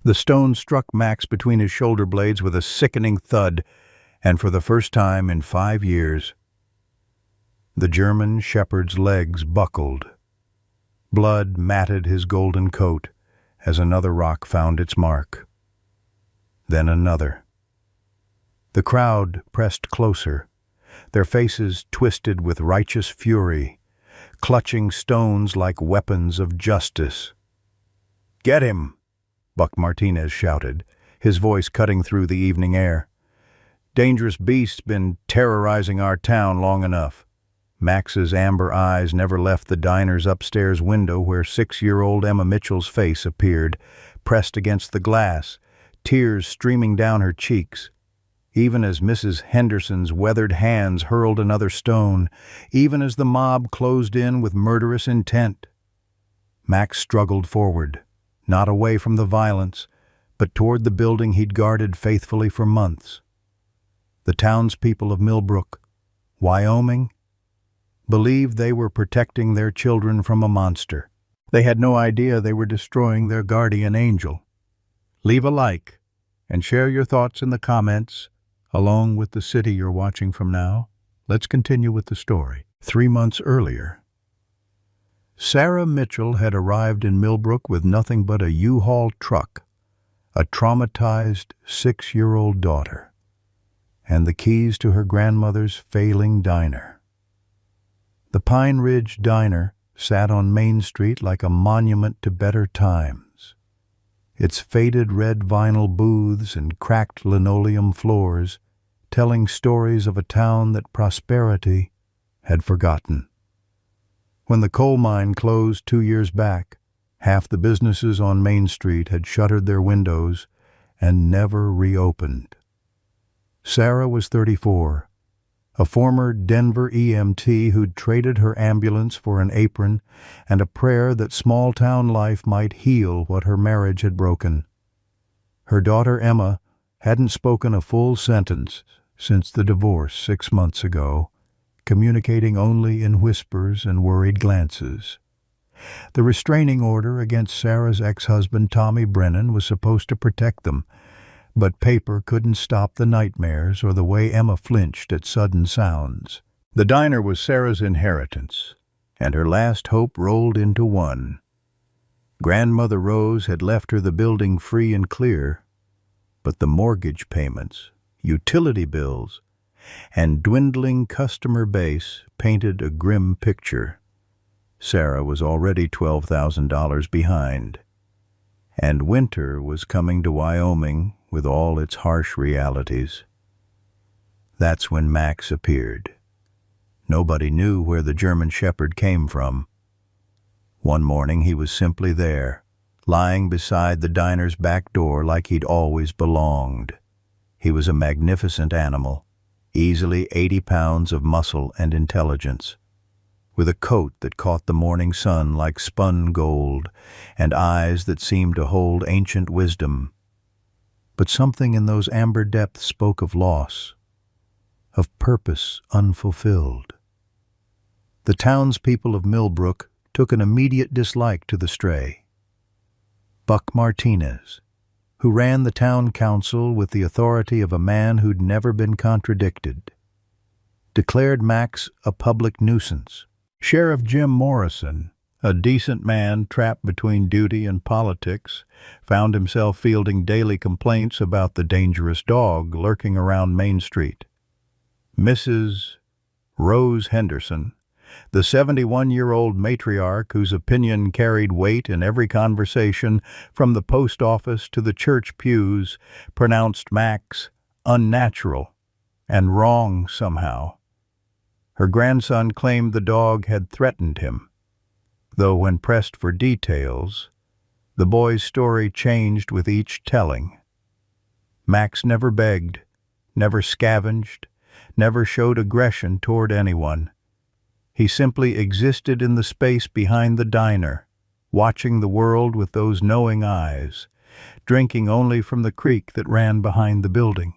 The stone struck Max between his shoulder blades with a sickening thud, and for the first time in 5 years, the German shepherd's legs buckled. Blood matted his golden coat as another rock found its mark. Then another. The crowd pressed closer, their faces twisted with righteous fury, clutching stones like weapons of justice. "Get him!" Buck Martinez shouted, his voice cutting through the evening air. "Dangerous beast's been terrorizing our town long enough." Max's amber eyes never left the diner's upstairs window where 6-year-old Emma Mitchell's face appeared, pressed against the glass, tears streaming down her cheeks. Even as Mrs. Henderson's weathered hands hurled another stone, even as the mob closed in with murderous intent. Max struggled forward, not away from the violence, but toward the building he'd guarded faithfully for months. The townspeople of Millbrook, Wyoming, believed they were protecting their children from a monster. They had no idea they were destroying their guardian angel. Leave a like and share your thoughts in the comments, along with the city you're watching from now. Let's continue with the story. 3 months earlier, Sarah Mitchell had arrived in Millbrook with nothing but a U-Haul truck, a traumatized 6-year-old daughter, and the keys to her grandmother's failing diner. The Pine Ridge Diner sat on Main Street like a monument to better times. Its faded red vinyl booths and cracked linoleum floors telling stories of a town that prosperity had forgotten. When the coal mine closed 2 years back, half the businesses on Main Street had shuttered their windows and never reopened. Sarah was 34, a former Denver EMT who'd traded her ambulance for an apron and a prayer that small-town life might heal what her marriage had broken. Her daughter Emma hadn't spoken a full sentence since the divorce 6 months ago, communicating only in whispers and worried glances. The restraining order against Sarah's ex-husband Tommy Brennan was supposed to protect them, but paper couldn't stop the nightmares or the way Emma flinched at sudden sounds. The diner was Sarah's inheritance, and her last hope rolled into one. Grandmother Rose had left her the building free and clear, but the mortgage payments, utility bills, and dwindling customer base painted a grim picture. Sarah was already $12,000 behind, and winter was coming to Wyoming with all its harsh realities. That's when Max appeared. Nobody knew where the German shepherd came from. One morning he was simply there, lying beside the diner's back door like he'd always belonged. He was a magnificent animal, easily 80 pounds of muscle and intelligence, with a coat that caught the morning sun like spun gold and eyes that seemed to hold ancient wisdom. But something in those amber depths spoke of loss, of purpose unfulfilled. The townspeople of Millbrook took an immediate dislike to the stray. Buck Martinez, who ran the town council with the authority of a man who'd never been contradicted, declared Max a public nuisance. Sheriff Jim Morrison, a decent man trapped between duty and politics, found himself fielding daily complaints about the dangerous dog lurking around Main Street. Mrs. Rose Henderson, the 71-year-old matriarch whose opinion carried weight in every conversation from the post office to the church pews, pronounced Max unnatural and wrong somehow. Her grandson claimed the dog had threatened him, though when pressed for details, the boy's story changed with each telling. Max never begged, never scavenged, never showed aggression toward anyone. He simply existed in the space behind the diner, watching the world with those knowing eyes, drinking only from the creek that ran behind the building,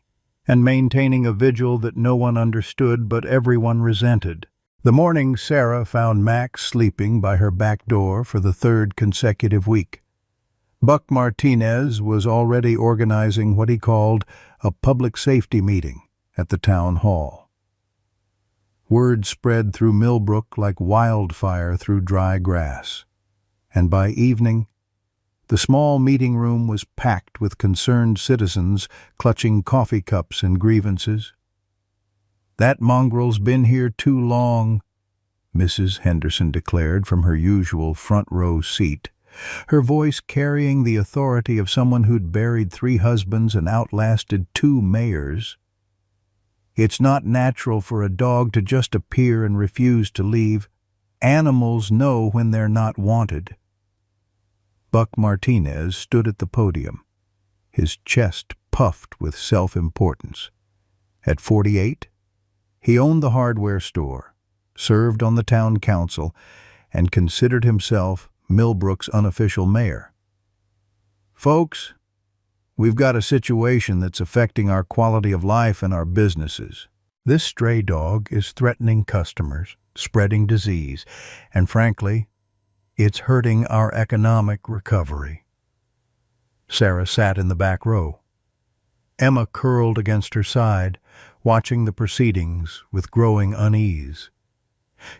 and maintaining a vigil that no one understood but everyone resented. The morning Sarah found Max sleeping by her back door for the 3rd consecutive week. Buck Martinez was already organizing what he called a public safety meeting at the town hall. Word spread through Millbrook like wildfire through dry grass, and by evening, the small meeting room was packed with concerned citizens clutching coffee cups and grievances. "That mongrel's been here too long," Mrs. Henderson declared from her usual front-row seat, her voice carrying the authority of someone who'd buried 3 husbands and outlasted 2 mayors. "It's not natural for a dog to just appear and refuse to leave. Animals know when they're not wanted." Buck Martinez stood at the podium, his chest puffed with self-importance. At 48, he owned the hardware store, served on the town council, and considered himself Millbrook's unofficial mayor. "Folks, we've got a situation that's affecting our quality of life and our businesses. This stray dog is threatening customers, spreading disease, and frankly, it's hurting our economic recovery." Sarah sat in the back row. Emma curled against her side, watching the proceedings with growing unease.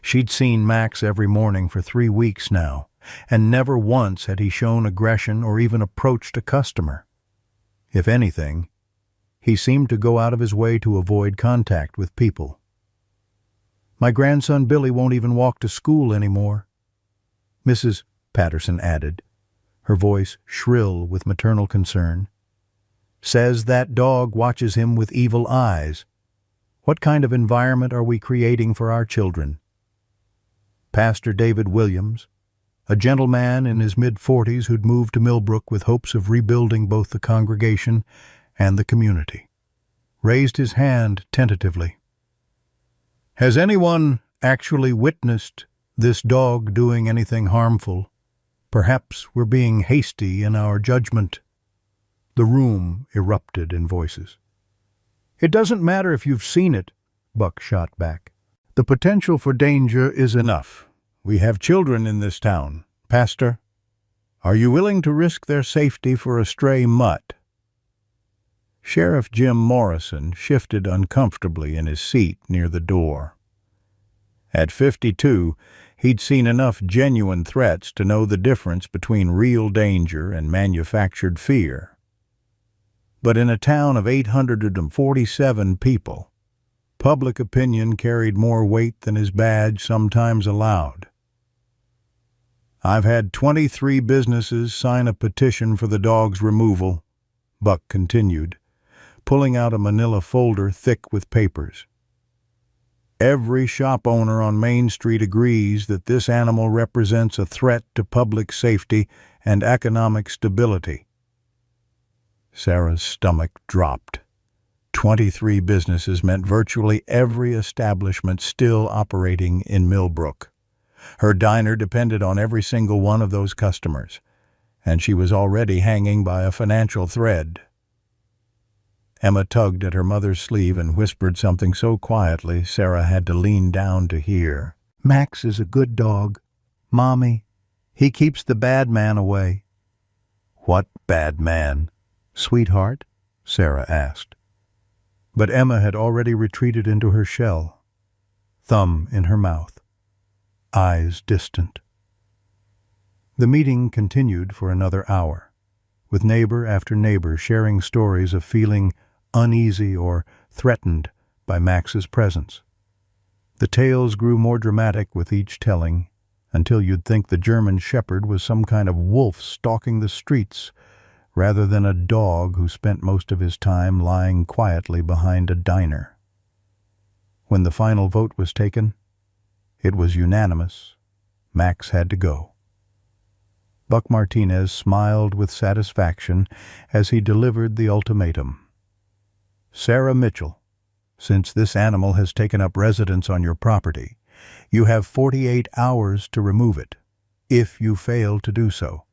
She'd seen Max every morning for 3 weeks now, and never once had he shown aggression or even approached a customer. If anything, he seemed to go out of his way to avoid contact with people. "My grandson Billy won't even walk to school anymore," Mrs. Patterson added, her voice shrill with maternal concern. "Says that dog watches him with evil eyes. What kind of environment are we creating for our children?" Pastor David Williams, a gentleman in his mid-40s who'd moved to Millbrook with hopes of rebuilding both the congregation and the community, raised his hand tentatively. "Has anyone actually witnessed this dog doing anything harmful? Perhaps we're being hasty in our judgment." The room erupted in voices. "It doesn't matter if you've seen it," Buck shot back. "The potential for danger is enough. We have children in this town. Pastor, are you willing to risk their safety for a stray mutt?" Sheriff Jim Morrison shifted uncomfortably in his seat near the door. At 52, he'd seen enough genuine threats to know the difference between real danger and manufactured fear. But in a town of 847 people, public opinion carried more weight than his badge sometimes allowed. "I've had 23 businesses sign a petition for the dog's removal," Buck continued, pulling out a manila folder thick with papers. "Every shop owner on Main Street agrees that this animal represents a threat to public safety and economic stability." Sarah's stomach dropped. 23 businesses meant virtually every establishment still operating in Millbrook. Her diner depended on every single one of those customers, and she was already hanging by a financial thread. Emma tugged at her mother's sleeve and whispered something so quietly Sarah had to lean down to hear. "Max is a good dog, Mommy. He keeps the bad man away." "What bad man, sweetheart?" Sarah asked. But Emma had already retreated into her shell, thumb in her mouth, eyes distant. The meeting continued for another hour, with neighbor after neighbor sharing stories of feeling uneasy or threatened by Max's presence. The tales grew more dramatic with each telling, until you'd think the German shepherd was some kind of wolf stalking the streets, rather than a dog who spent most of his time lying quietly behind a diner. When the final vote was taken, it was unanimous. Max had to go. Buck Martinez smiled with satisfaction as he delivered the ultimatum. "Sarah Mitchell, since this animal has taken up residence on your property, you have 48 hours to remove it. If you fail to do so,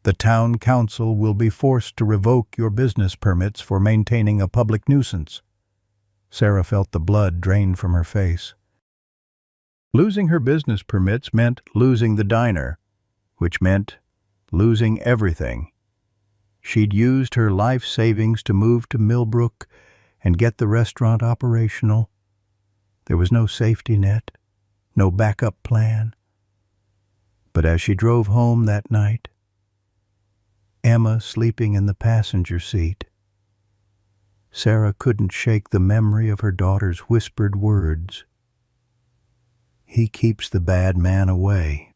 the town council will be forced to revoke your business permits for maintaining a public nuisance." Sarah felt the blood drain from her face. Losing her business permits meant losing the diner, which meant losing everything, She'd used her life savings to move to Millbrook and get the restaurant operational. There was no safety net, no backup plan. But as she drove home that night, Emma sleeping in the passenger seat, Sarah couldn't shake the memory of her daughter's whispered words. "He keeps the bad man away."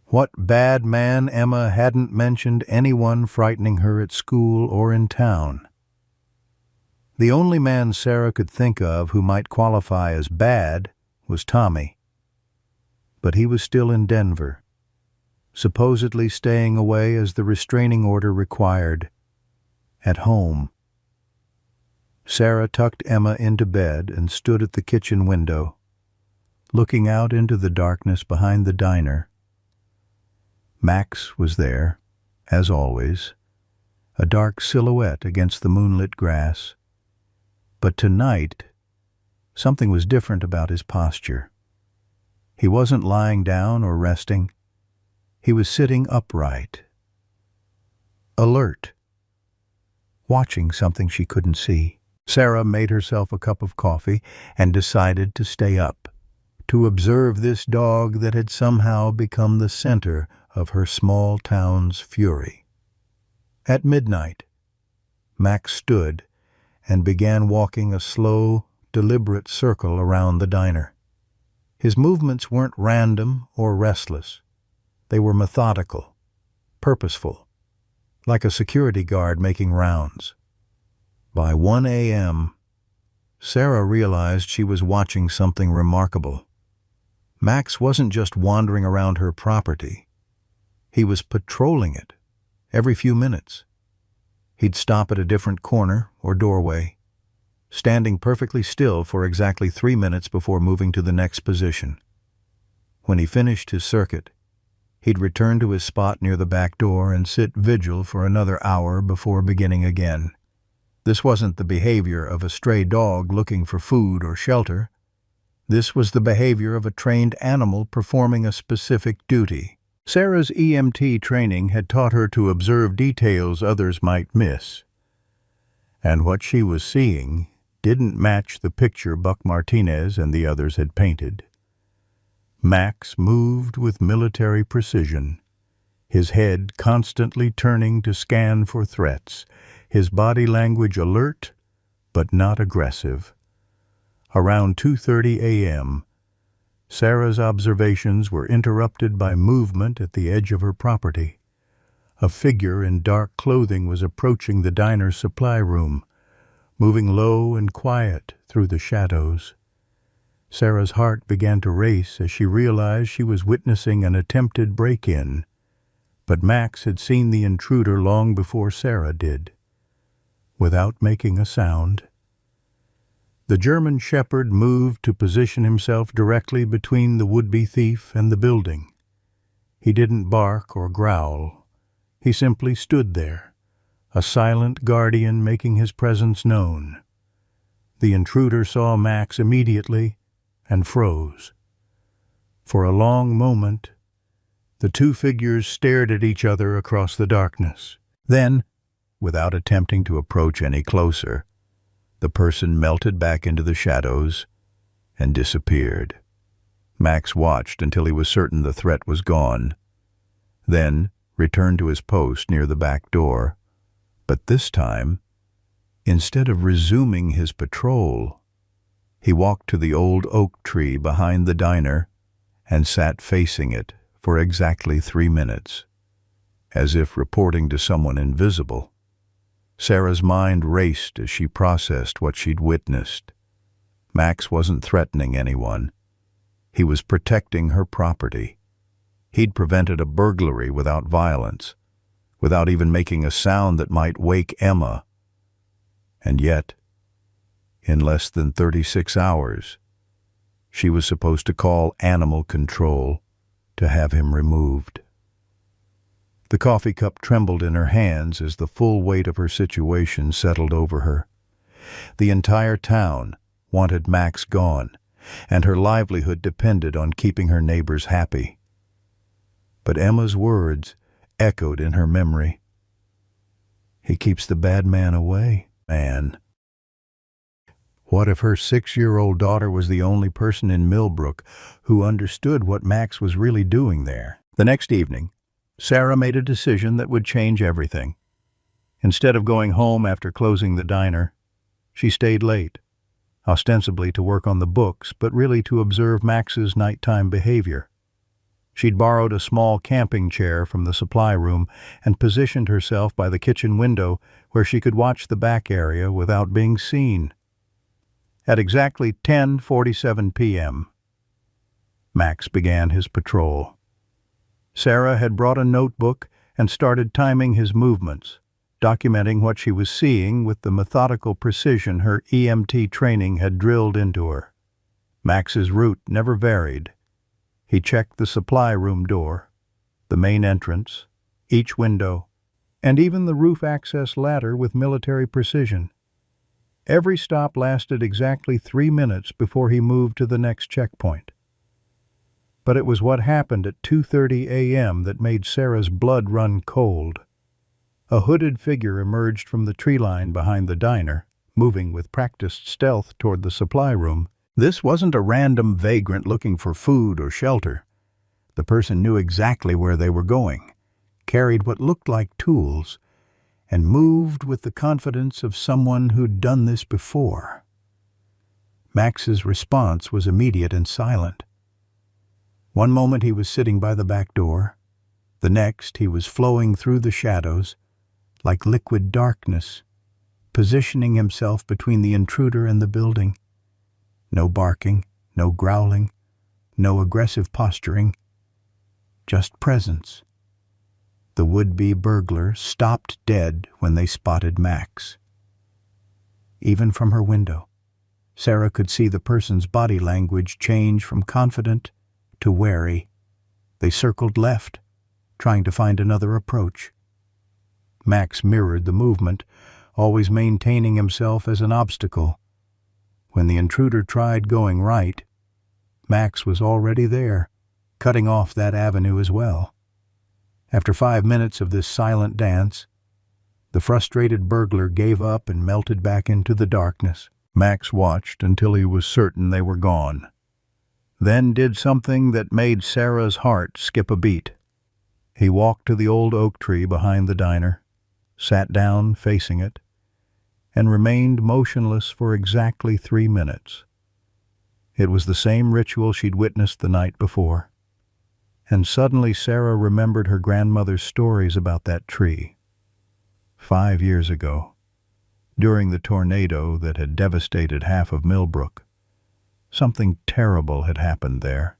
What bad man? Emma hadn't mentioned anyone frightening her at school or in town. The only man Sarah could think of who might qualify as bad was Tommy. But he was still in Denver, supposedly staying away as the restraining order required, at home. Sarah tucked Emma into bed and stood at the kitchen window, looking out into the darkness behind the diner. Max was there, as always, a dark silhouette against the moonlit grass. But tonight, something was different about his posture. He wasn't lying down or resting. He was sitting upright, alert, watching something she couldn't see. Sarah made herself a cup of coffee and decided to stay up, to observe this dog that had somehow become the center of her small town's fury. At midnight, Max stood and began walking a slow, deliberate circle around the diner. His movements weren't random or restless. They were methodical, purposeful, like a security guard making rounds. By 1 a.m., Sarah realized she was watching something remarkable. Max wasn't just wandering around her property. He was patrolling it every few minutes. He'd stop at a different corner or doorway, standing perfectly still for exactly 3 minutes before moving to the next position. When he finished his circuit, he'd return to his spot near the back door and sit vigil for another hour before beginning again. This wasn't the behavior of a stray dog looking for food or shelter. This was the behavior of a trained animal performing a specific duty. Sarah's EMT training had taught her to observe details others might miss. And what she was seeing didn't match the picture Buck Martinez and the others had painted. Max moved with military precision, his head constantly turning to scan for threats, his body language alert but not aggressive. Around 2:30 a.m., Sarah's observations were interrupted by movement at the edge of her property. A figure in dark clothing was approaching the diner's supply room, moving low and quiet through the shadows. Sarah's heart began to race as she realized she was witnessing an attempted break-in, but Max had seen the intruder long before Sarah did. Without making a sound, the German shepherd moved to position himself directly between the would-be thief and the building. He didn't bark or growl. He simply stood there, a silent guardian making his presence known. The intruder saw Max immediately and froze. For a long moment, the two figures stared at each other across the darkness. Then, without attempting to approach any closer, the person melted back into the shadows and disappeared. Max watched until he was certain the threat was gone, then returned to his post near the back door. But this time, instead of resuming his patrol, he walked to the old oak tree behind the diner and sat facing it for exactly 3 minutes, as if reporting to someone invisible. Sarah's mind raced as she processed what she'd witnessed. Max wasn't threatening anyone. He was protecting her property. He'd prevented a burglary without violence, without even making a sound that might wake Emma. And yet, in less than 36 hours, she was supposed to call animal control to have him removed. The coffee cup trembled in her hands as the full weight of her situation settled over her. The entire town wanted Max gone, and her livelihood depended on keeping her neighbors happy. But Emma's words echoed in her memory. He keeps the bad man away, man. What if her 6-year-old daughter was the only person in Millbrook who understood what Max was really doing there? The next evening, Sarah made a decision that would change everything. Instead of going home after closing the diner, she stayed late, ostensibly to work on the books, but really to observe Max's nighttime behavior. She'd borrowed a small camping chair from the supply room and positioned herself by the kitchen window where she could watch the back area without being seen. At exactly 10:47 p.m., Max began his patrol. Sarah had brought a notebook and started timing his movements, documenting what she was seeing with the methodical precision her EMT training had drilled into her. Max's route never varied. He checked the supply room door, the main entrance, each window, and even the roof access ladder with military precision. Every stop lasted exactly 3 minutes before he moved to the next checkpoint. But it was what happened at 2:30 a.m. that made Sarah's blood run cold. A hooded figure emerged from the tree line behind the diner, moving with practiced stealth toward the supply room. This wasn't a random vagrant looking for food or shelter. The person knew exactly where they were going, carried what looked like tools, and moved with the confidence of someone who'd done this before. Max's response was immediate and silent. One moment he was sitting by the back door. The next he was flowing through the shadows, like liquid darkness, positioning himself between the intruder and the building. No barking, no growling, no aggressive posturing, just presence. The would-be burglar stopped dead when they spotted Max. Even from her window, Sarah could see the person's body language change from confident to wary. They circled left, trying to find another approach. Max mirrored the movement, always maintaining himself as an obstacle. When the intruder tried going right, Max was already there, cutting off that avenue as well. After 5 minutes of this silent dance, the frustrated burglar gave up and melted back into the darkness. Max watched until he was certain they were gone, then did something that made Sarah's heart skip a beat. He walked to the old oak tree behind the diner, sat down facing it, and remained motionless for exactly 3 minutes. It was the same ritual she'd witnessed the night before. And suddenly Sarah remembered her grandmother's stories about that tree. 5 years ago, during the tornado that had devastated half of Millbrook, something terrible had happened there.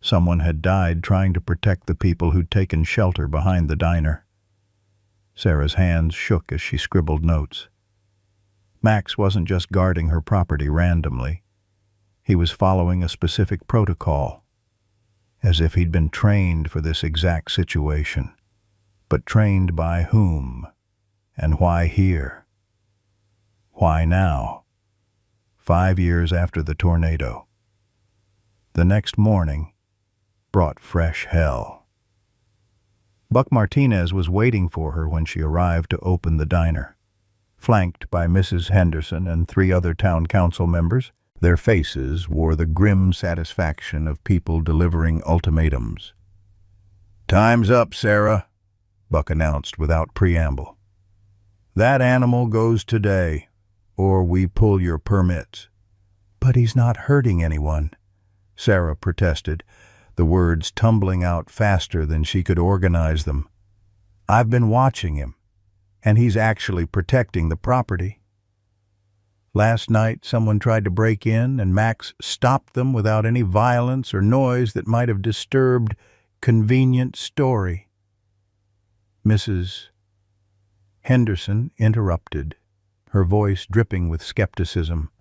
Someone had died trying to protect the people who'd taken shelter behind the diner. Sarah's hands shook as she scribbled notes. Max wasn't just guarding her property randomly. He was following a specific protocol, as if he'd been trained for this exact situation. But trained by whom? And why here? Why now? 5 years after the tornado. The next morning brought fresh hell. Buck Martinez was waiting for her when she arrived to open the diner, flanked by Mrs. Henderson and 3 other town council members. Their faces wore the grim satisfaction of people delivering ultimatums. "Time's up, Sarah," Buck announced without preamble. "That animal goes today, or we pull your permits." "But he's not hurting anyone," Sarah protested, the words tumbling out faster than she could organize them. "I've been watching him, and he's actually protecting the property. Last night, someone tried to break in, and Max stopped them without any violence or noise that might have disturbed convenient story." Mrs. Henderson interrupted, her voice dripping with skepticism.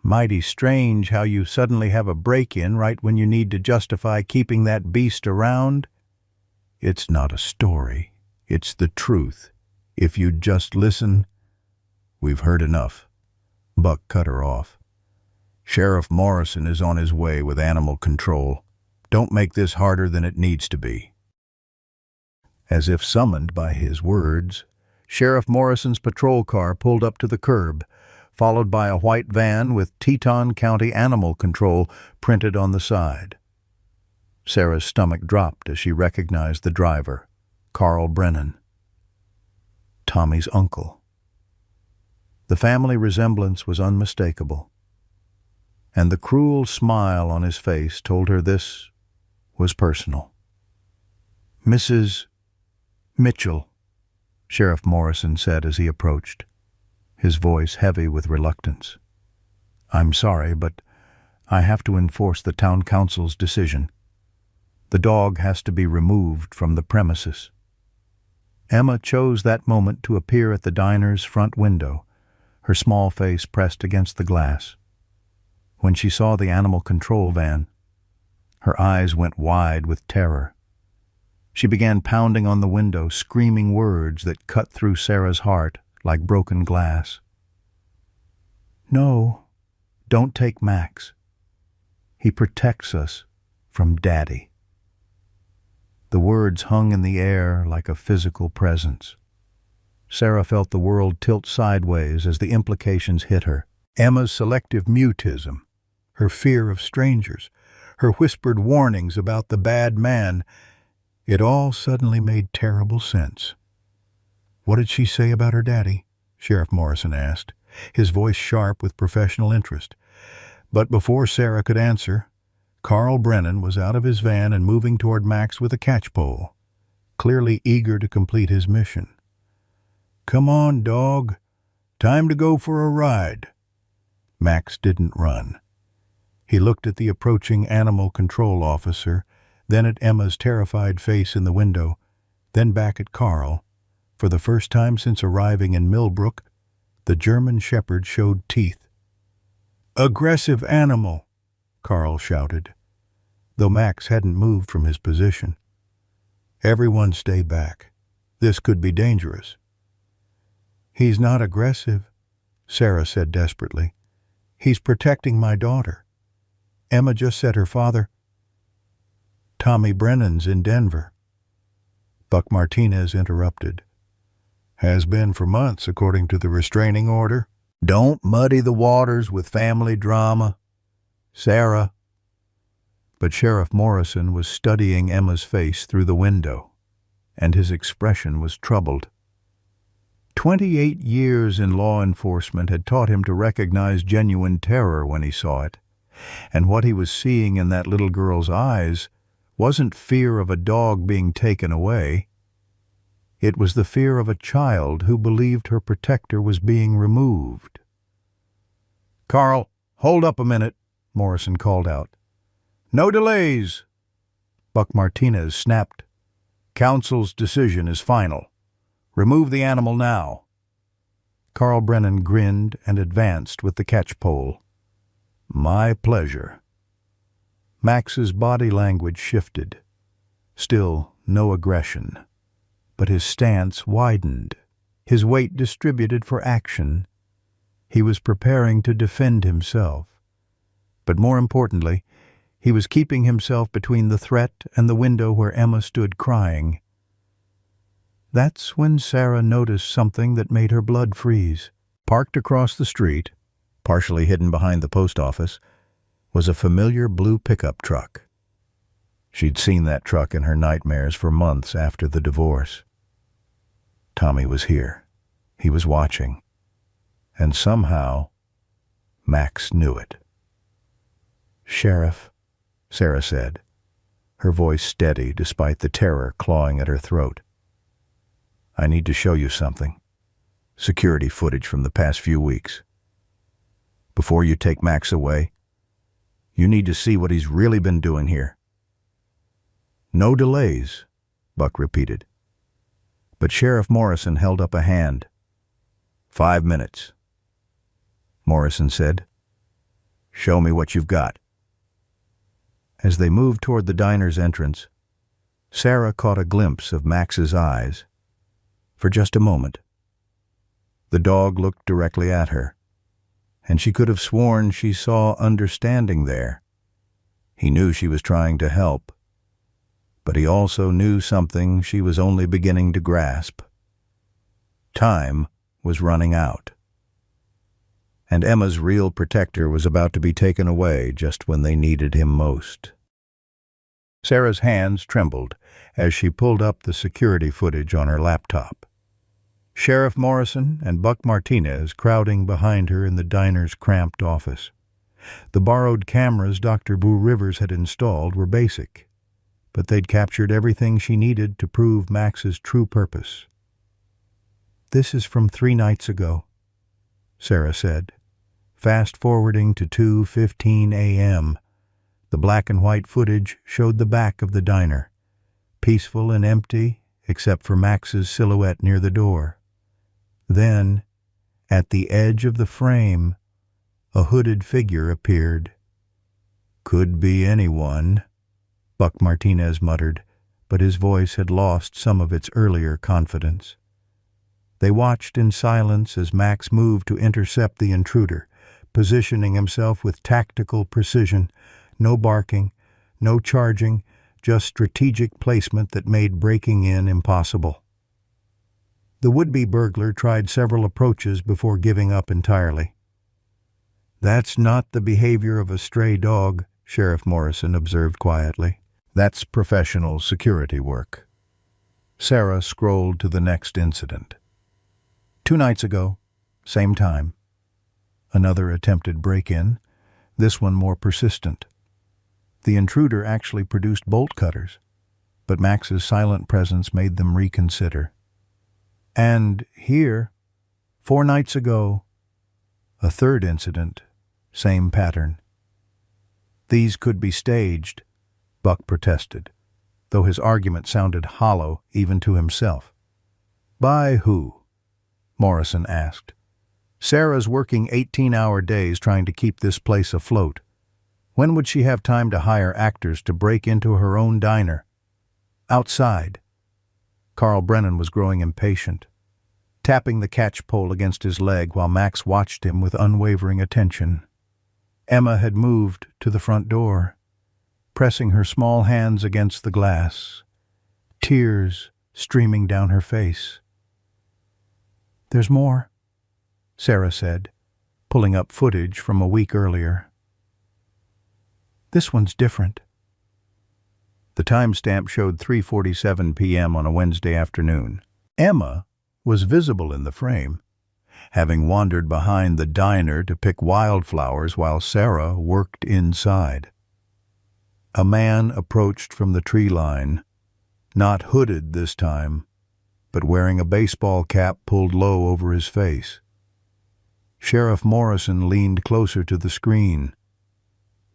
"Mighty strange how you suddenly have a break-in right when you need to justify keeping that beast around." "It's not a story. It's the truth. If you'd just listen." "We've heard enough." Buck cut her off. "Sheriff Morrison is on his way with animal control. Don't make this harder than it needs to be." As if summoned by his words, Sheriff Morrison's patrol car pulled up to the curb, followed by a white van with Teton County Animal Control printed on the side. Sarah's stomach dropped as she recognized the driver, Carl Brennan, Tommy's uncle. The family resemblance was unmistakable, and the cruel smile on his face told her this was personal. "Mrs. Mitchell," Sheriff Morrison said as he approached, his voice heavy with reluctance. "I'm sorry, but I have to enforce the town council's decision. The dog has to be removed from the premises." Emma chose that moment to appear at the diner's front window, her small face pressed against the glass. When she saw the animal control van, her eyes went wide with terror. She began pounding on the window, screaming words that cut through Sarah's heart like broken glass. "No, don't take Max. He protects us from Daddy." The words hung in the air like a physical presence. Sarah felt the world tilt sideways as the implications hit her. Emma's selective mutism, her fear of strangers, her whispered warnings about the bad man, it all suddenly made terrible sense. "What did she say about her daddy?" Sheriff Morrison asked, his voice sharp with professional interest. But before Sarah could answer, Carl Brennan was out of his van and moving toward Max with a catchpole, clearly eager to complete his mission. "Come on, dog. Time to go for a ride." Max didn't run. He looked at the approaching animal control officer, then at Emma's terrified face in the window, then back at Carl. For the first time since arriving in Millbrook, the German shepherd showed teeth. "Aggressive animal," Carl shouted, though Max hadn't moved from his position. "Everyone stay back. This could be dangerous." "He's not aggressive," Sarah said desperately. "He's protecting my daughter. Emma just said her father—" "Tommy Brennan's in Denver." Buck Martinez interrupted. "Has been for months, according to the restraining order." "Don't muddy the waters with family drama, Sarah." But Sheriff Morrison was studying Emma's face through the window, and his expression was troubled. 28 years in law enforcement had taught him to recognize genuine terror when he saw it, and what he was seeing in that little girl's eyes wasn't fear of a dog being taken away. It was the fear of a child who believed her protector was being removed. "Carl, hold up a minute," Morrison called out. "No delays." Buck Martinez snapped. "Council's decision is final. Remove the animal now." Carl Brennan grinned and advanced with the catchpole. "My pleasure." Max's body language shifted. Still no aggression, but his stance widened, his weight distributed for action. He was preparing to defend himself. But more importantly, he was keeping himself between the threat and the window where Emma stood crying. That's when Sarah noticed something that made her blood freeze. Parked across the street, partially hidden behind the post office, was a familiar blue pickup truck. She'd seen that truck in her nightmares for months after the divorce. Tommy was here. He was watching. And somehow, Max knew it. "Sheriff," Sarah said, her voice steady despite the terror clawing at her throat. "I need to show you something. Security footage from the past few weeks. Before you take Max away, you need to see what he's really been doing here." "No delays," Buck repeated. But Sheriff Morrison held up a hand. 5 minutes. Morrison said, "Show me what you've got." As they moved toward the diner's entrance, Sarah caught a glimpse of Max's eyes. For just a moment. The dog looked directly at her, and she could have sworn she saw understanding there. He knew she was trying to help, but he also knew something she was only beginning to grasp. Time was running out. And Emma's real protector was about to be taken away just when they needed him most. Sarah's hands trembled as she pulled up the security footage on her laptop. Sheriff Morrison and Buck Martinez crowding behind her in the diner's cramped office. The borrowed cameras Dr. Boo Rivers had installed were basic, but they'd captured everything she needed to prove Max's true purpose. "This is from 3 nights ago," Sarah said, fast-forwarding to 2:15 a.m. The black and white footage showed the back of the diner, peaceful and empty except for Max's silhouette near the door. Then, at the edge of the frame, a hooded figure appeared. "Could be anyone," Buck Martinez muttered, but his voice had lost some of its earlier confidence. They watched in silence as Max moved to intercept the intruder, positioning himself with tactical precision. No barking, no charging, just strategic placement that made breaking in impossible. The would-be burglar tried several approaches before giving up entirely. "That's not the behavior of a stray dog," Sheriff Morrison observed quietly. "That's professional security work." Sarah scrolled to the next incident. 2 nights ago, same time. Another attempted break-in, this one more persistent. The intruder actually produced bolt cutters, but Max's silent presence made them reconsider. And here, 4 nights ago, a third incident, same pattern. "These could be staged," Buck protested, though his argument sounded hollow even to himself. "By who?" Morrison asked. "Sarah's working 18-hour days trying to keep this place afloat. When would she have time to hire actors to break into her own diner? Outside." Carl Brennan was growing impatient, tapping the catch pole against his leg while Max watched him with unwavering attention. Emma had moved to the front door, pressing her small hands against the glass, tears streaming down her face. "There's more," Sarah said, pulling up footage from a week earlier. "This one's different." The timestamp showed 3:47 p.m. on a Wednesday afternoon. Emma was visible in the frame, having wandered behind the diner to pick wildflowers while Sarah worked inside. A man approached from the tree line, not hooded this time, but wearing a baseball cap pulled low over his face. Sheriff Morrison leaned closer to the screen.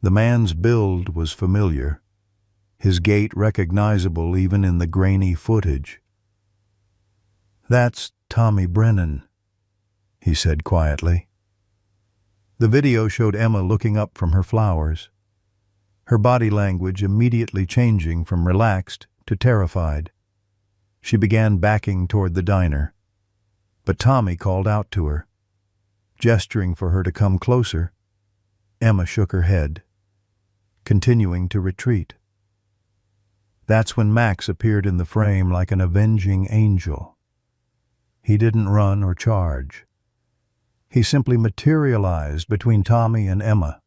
The man's build was familiar, his gait recognizable even in the grainy footage. "That's Tommy Brennan," he said quietly. The video showed Emma looking up from her flowers, her body language immediately changing from relaxed to terrified. She began backing toward the diner, but Tommy called out to her. Gesturing for her to come closer, Emma shook her head, continuing to retreat. That's when Max appeared in the frame like an avenging angel. He didn't run or charge. He simply materialized between Tommy and Emma,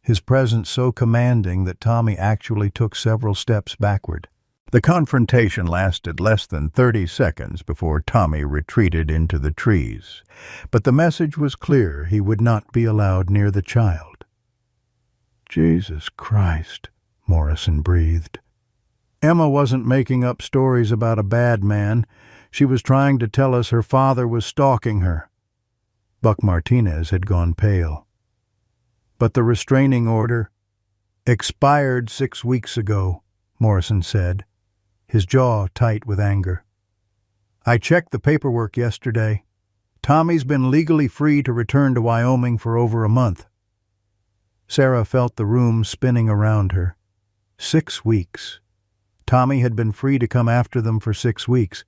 his presence so commanding that Tommy actually took several steps backward. The confrontation lasted less than 30 seconds before Tommy retreated into the trees, but the message was clear: he would not be allowed near the child. "Jesus Christ," Morrison breathed. Emma wasn't making up stories about a bad man. She was trying to tell us her father was stalking her. Buck Martinez had gone pale. "But the restraining order expired 6 weeks ago," Morrison said, his jaw tight with anger. "I checked the paperwork yesterday. Tommy's been legally free to return to Wyoming for over a month." Sarah felt the room spinning around her. 6 weeks. Tommy had been free to come after them for 6 weeks,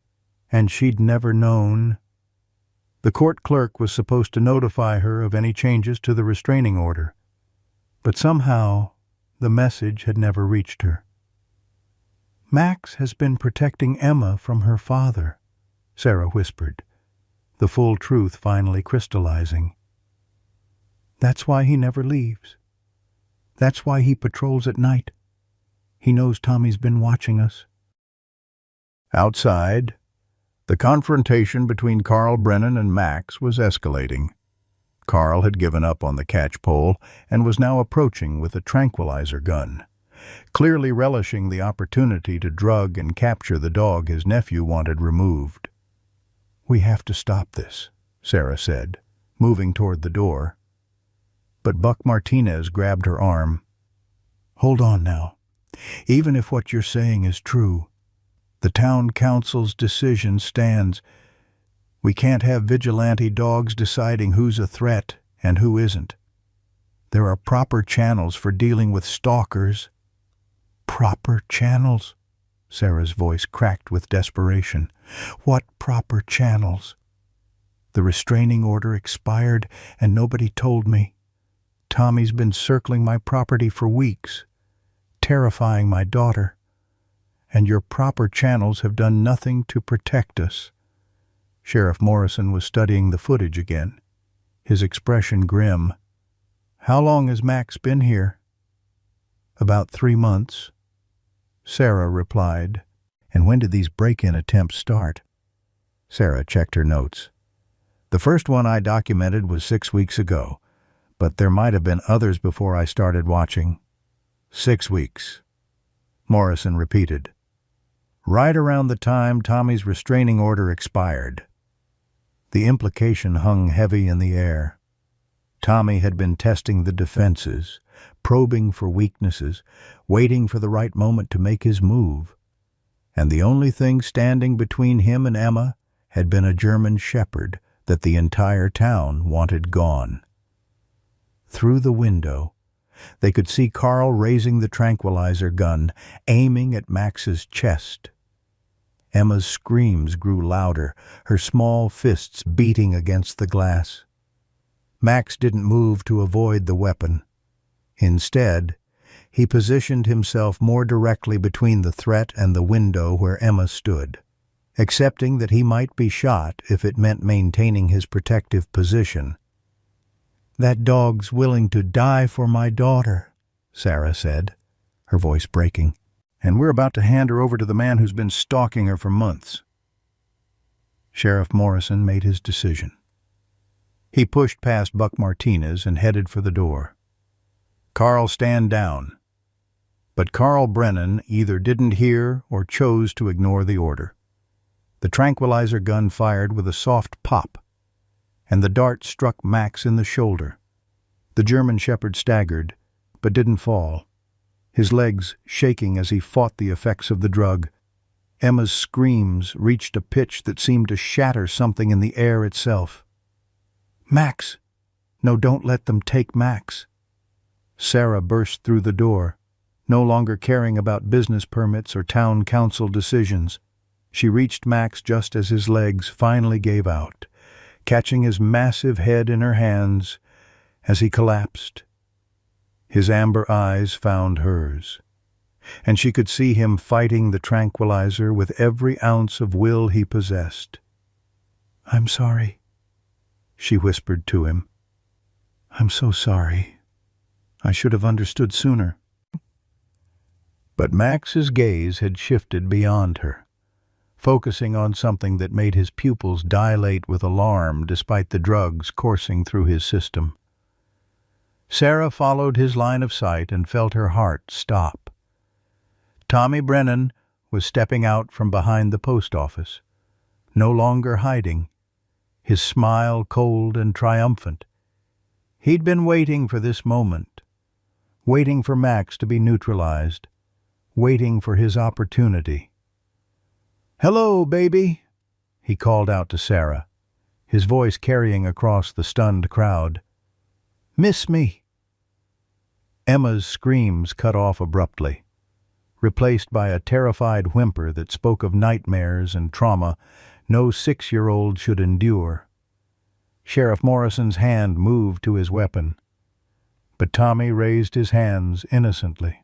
and she'd never known. The court clerk was supposed to notify her of any changes to the restraining order, but somehow the message had never reached her. "Max has been protecting Emma from her father," Sarah whispered, the full truth finally crystallizing. That's why he never leaves. That's why he patrols at night. He knows Tommy's been watching us. Outside, the confrontation between Carl Brennan and Max was escalating. Carl had given up on the catch-pole and was now approaching with a tranquilizer gun, clearly relishing the opportunity to drug and capture the dog his nephew wanted removed. "We have to stop this," Sarah said, moving toward the door. But Buck Martinez grabbed her arm. "Hold on now. Even if what you're saying is true, the town council's decision stands. We can't have vigilante dogs deciding who's a threat and who isn't. There are proper channels for dealing with stalkers." "Proper channels?" Sarah's voice cracked with desperation. "What proper channels? The restraining order expired and nobody told me. Tommy's been circling my property for weeks, terrifying my daughter. And your proper channels have done nothing to protect us." Sheriff Morrison was studying the footage again, his expression grim. "How long has Max been here?" "About 3 months." Sarah replied. "And when did these break-in attempts start?" Sarah checked her notes. "The first one I documented was 6 weeks ago, but there might have been others before I started watching." 6 weeks," Morrison repeated. "Right around the time Tommy's restraining order expired." The implication hung heavy in the air. Tommy had been testing the defenses, probing for weaknesses, waiting for the right moment to make his move. And the only thing standing between him and Emma had been a German shepherd that the entire town wanted gone. Through the window, they could see Carl raising the tranquilizer gun, aiming at Max's chest. Emma's screams grew louder, her small fists beating against the glass. Max didn't move to avoid the weapon. Instead, he positioned himself more directly between the threat and the window where Emma stood, accepting that he might be shot if it meant maintaining his protective position. "That dog's willing to die for my daughter," Sarah said, her voice breaking. "And we're about to hand her over to the man who's been stalking her for months." Sheriff Morrison made his decision. He pushed past Buck Martinez and headed for the door. "Carl, stand down." But Carl Brennan either didn't hear or chose to ignore the order. The tranquilizer gun fired with a soft pop, and the dart struck Max in the shoulder. The German shepherd staggered, but didn't fall, his legs shaking as he fought the effects of the drug. Emma's screams reached a pitch that seemed to shatter something in the air itself. "Max! No, don't let them take Max!" Sarah burst through the door, no longer caring about business permits or town council decisions. She reached Max just as his legs finally gave out, catching his massive head in her hands as he collapsed. His amber eyes found hers, and she could see him fighting the tranquilizer with every ounce of will he possessed. "I'm sorry," she whispered to him. "I'm so sorry. I should have understood sooner." But Max's gaze had shifted beyond her, focusing on something that made his pupils dilate with alarm despite the drugs coursing through his system. Sarah followed his line of sight and felt her heart stop. Tommy Brennan was stepping out from behind the post office, no longer hiding, his smile cold and triumphant. He'd been waiting for this moment, waiting for Max to be neutralized, waiting for his opportunity. "Hello, baby," he called out to Sarah, his voice carrying across the stunned crowd. "Miss me?" Emma's screams cut off abruptly, replaced by a terrified whimper that spoke of nightmares and trauma no 6-year-old should endure. Sheriff Morrison's hand moved to his weapon, but Tommy raised his hands innocently.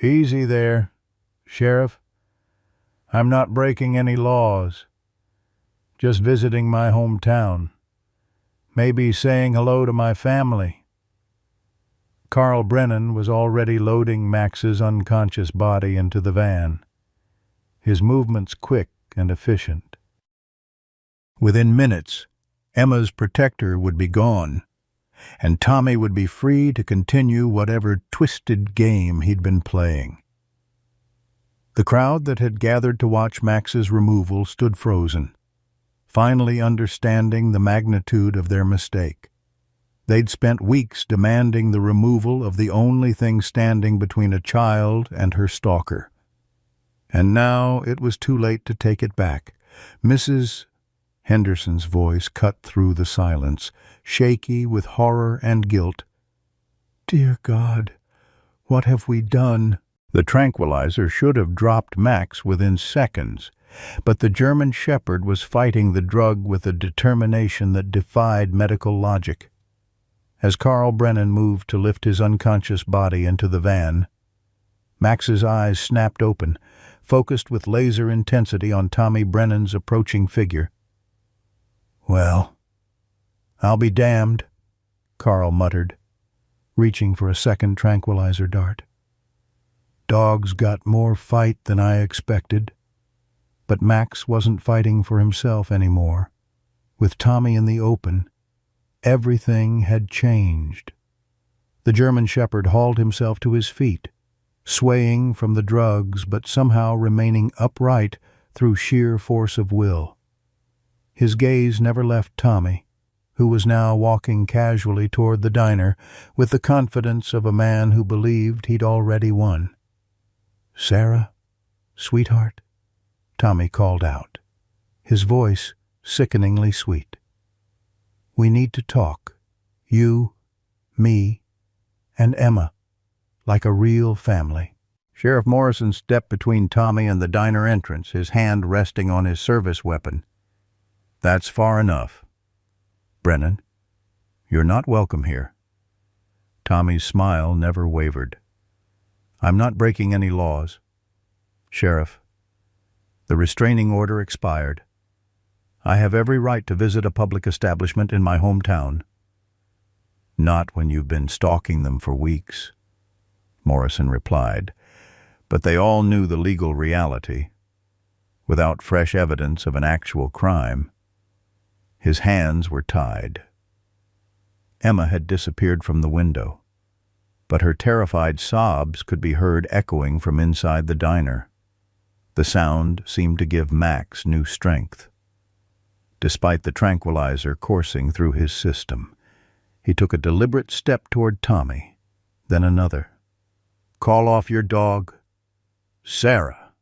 "Easy there, Sheriff. I'm not breaking any laws. Just visiting my hometown. Maybe saying hello to my family." Carl Brennan was already loading Max's unconscious body into the van, his movements quick and efficient. Within minutes, Emma's protector would be gone, and Tommy would be free to continue whatever twisted game he'd been playing. The crowd that had gathered to watch Max's removal stood frozen, finally understanding the magnitude of their mistake. They'd spent weeks demanding the removal of the only thing standing between a child and her stalker. And now it was too late to take it back. Mrs. Henderson's voice cut through the silence, shaky with horror and guilt. "Dear God, what have we done?" The tranquilizer should have dropped Max within seconds, but the German Shepherd was fighting the drug with a determination that defied medical logic. As Carl Brennan moved to lift his unconscious body into the van, Max's eyes snapped open, focused with laser intensity on Tommy Brennan's approaching figure. "Well, I'll be damned," Carl muttered, reaching for a second tranquilizer dart. "Dog's got more fight than I expected." But Max wasn't fighting for himself anymore. With Tommy in the open, everything had changed. The German Shepherd hauled himself to his feet, swaying from the drugs but somehow remaining upright through sheer force of will. His gaze never left Tommy, who was now walking casually toward the diner with the confidence of a man who believed he'd already won. "Sarah, sweetheart," Tommy called out, his voice sickeningly sweet. "We need to talk, you, me, and Emma, like a real family." Sheriff Morrison stepped between Tommy and the diner entrance, his hand resting on his service weapon. "That's far enough. Brennan, you're not welcome here." Tommy's smile never wavered. "I'm not breaking any laws. Sheriff, the restraining order expired. I have every right to visit a public establishment in my hometown." "Not when you've been stalking them for weeks," Morrison replied, but they all knew the legal reality. Without fresh evidence of an actual crime, his hands were tied. Emma had disappeared from the window, but her terrified sobs could be heard echoing from inside the diner. The sound seemed to give Max new strength. Despite the tranquilizer coursing through his system, he took a deliberate step toward Tommy, then another. "Call off your dog." "Sarah,"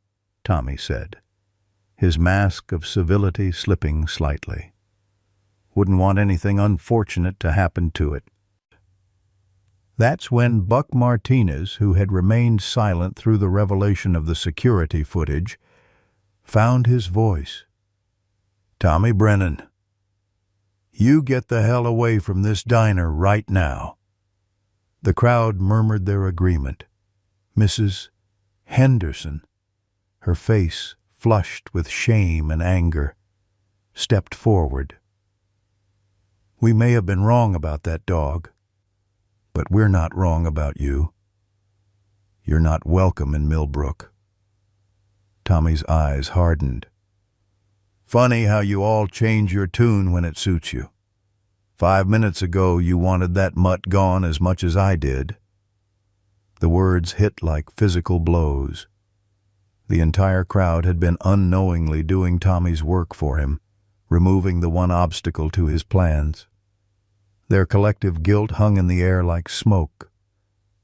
Tommy said, his mask of civility slipping slightly. "Wouldn't want anything unfortunate to happen to it." That's when Buck Martinez, who had remained silent through the revelation of the security footage, found his voice. "Tommy Brennan, you get the hell away from this diner right now." The crowd murmured their agreement. Mrs. Henderson, her face flushed with shame and anger, stepped forward. "We may have been wrong about that dog, but we're not wrong about you. You're not welcome in Millbrook." Tommy's eyes hardened. "Funny how you all change your tune when it suits you. 5 minutes ago you wanted that mutt gone as much as I did." The words hit like physical blows. The entire crowd had been unknowingly doing Tommy's work for him, removing the one obstacle to his plans. Their collective guilt hung in the air like smoke,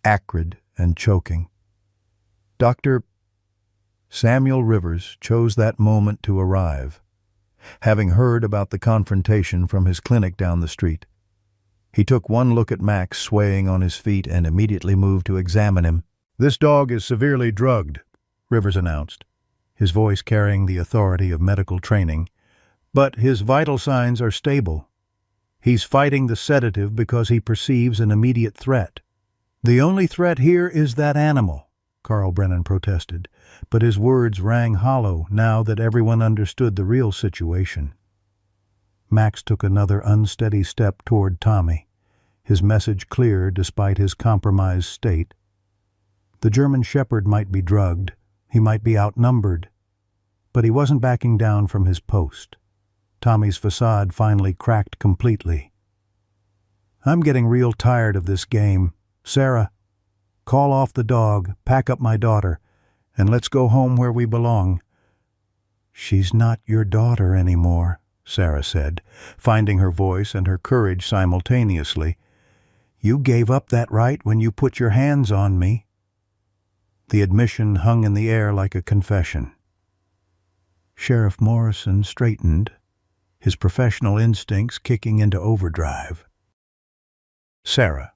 acrid and choking. Dr. Samuel Rivers chose that moment to arrive, having heard about the confrontation from his clinic down the street. He took one look at Max swaying on his feet and immediately moved to examine him. "This dog is severely drugged," Rivers announced, his voice carrying the authority of medical training, "but his vital signs are stable. He's fighting the sedative because he perceives an immediate threat." "The only threat here is that animal," Carl Brennan protested, but his words rang hollow now that everyone understood the real situation. Max took another unsteady step toward Tommy, his message clear despite his compromised state. The German shepherd might be drugged, he might be outnumbered, but he wasn't backing down from his post. Tommy's facade finally cracked completely. "I'm getting real tired of this game. Sarah, call off the dog, pack up my daughter, and let's go home where we belong." "She's not your daughter anymore," Sarah said, finding her voice and her courage simultaneously. "You gave up that right when you put your hands on me." The admission hung in the air like a confession. Sheriff Morrison straightened, his professional instincts kicking into overdrive. "Sarah,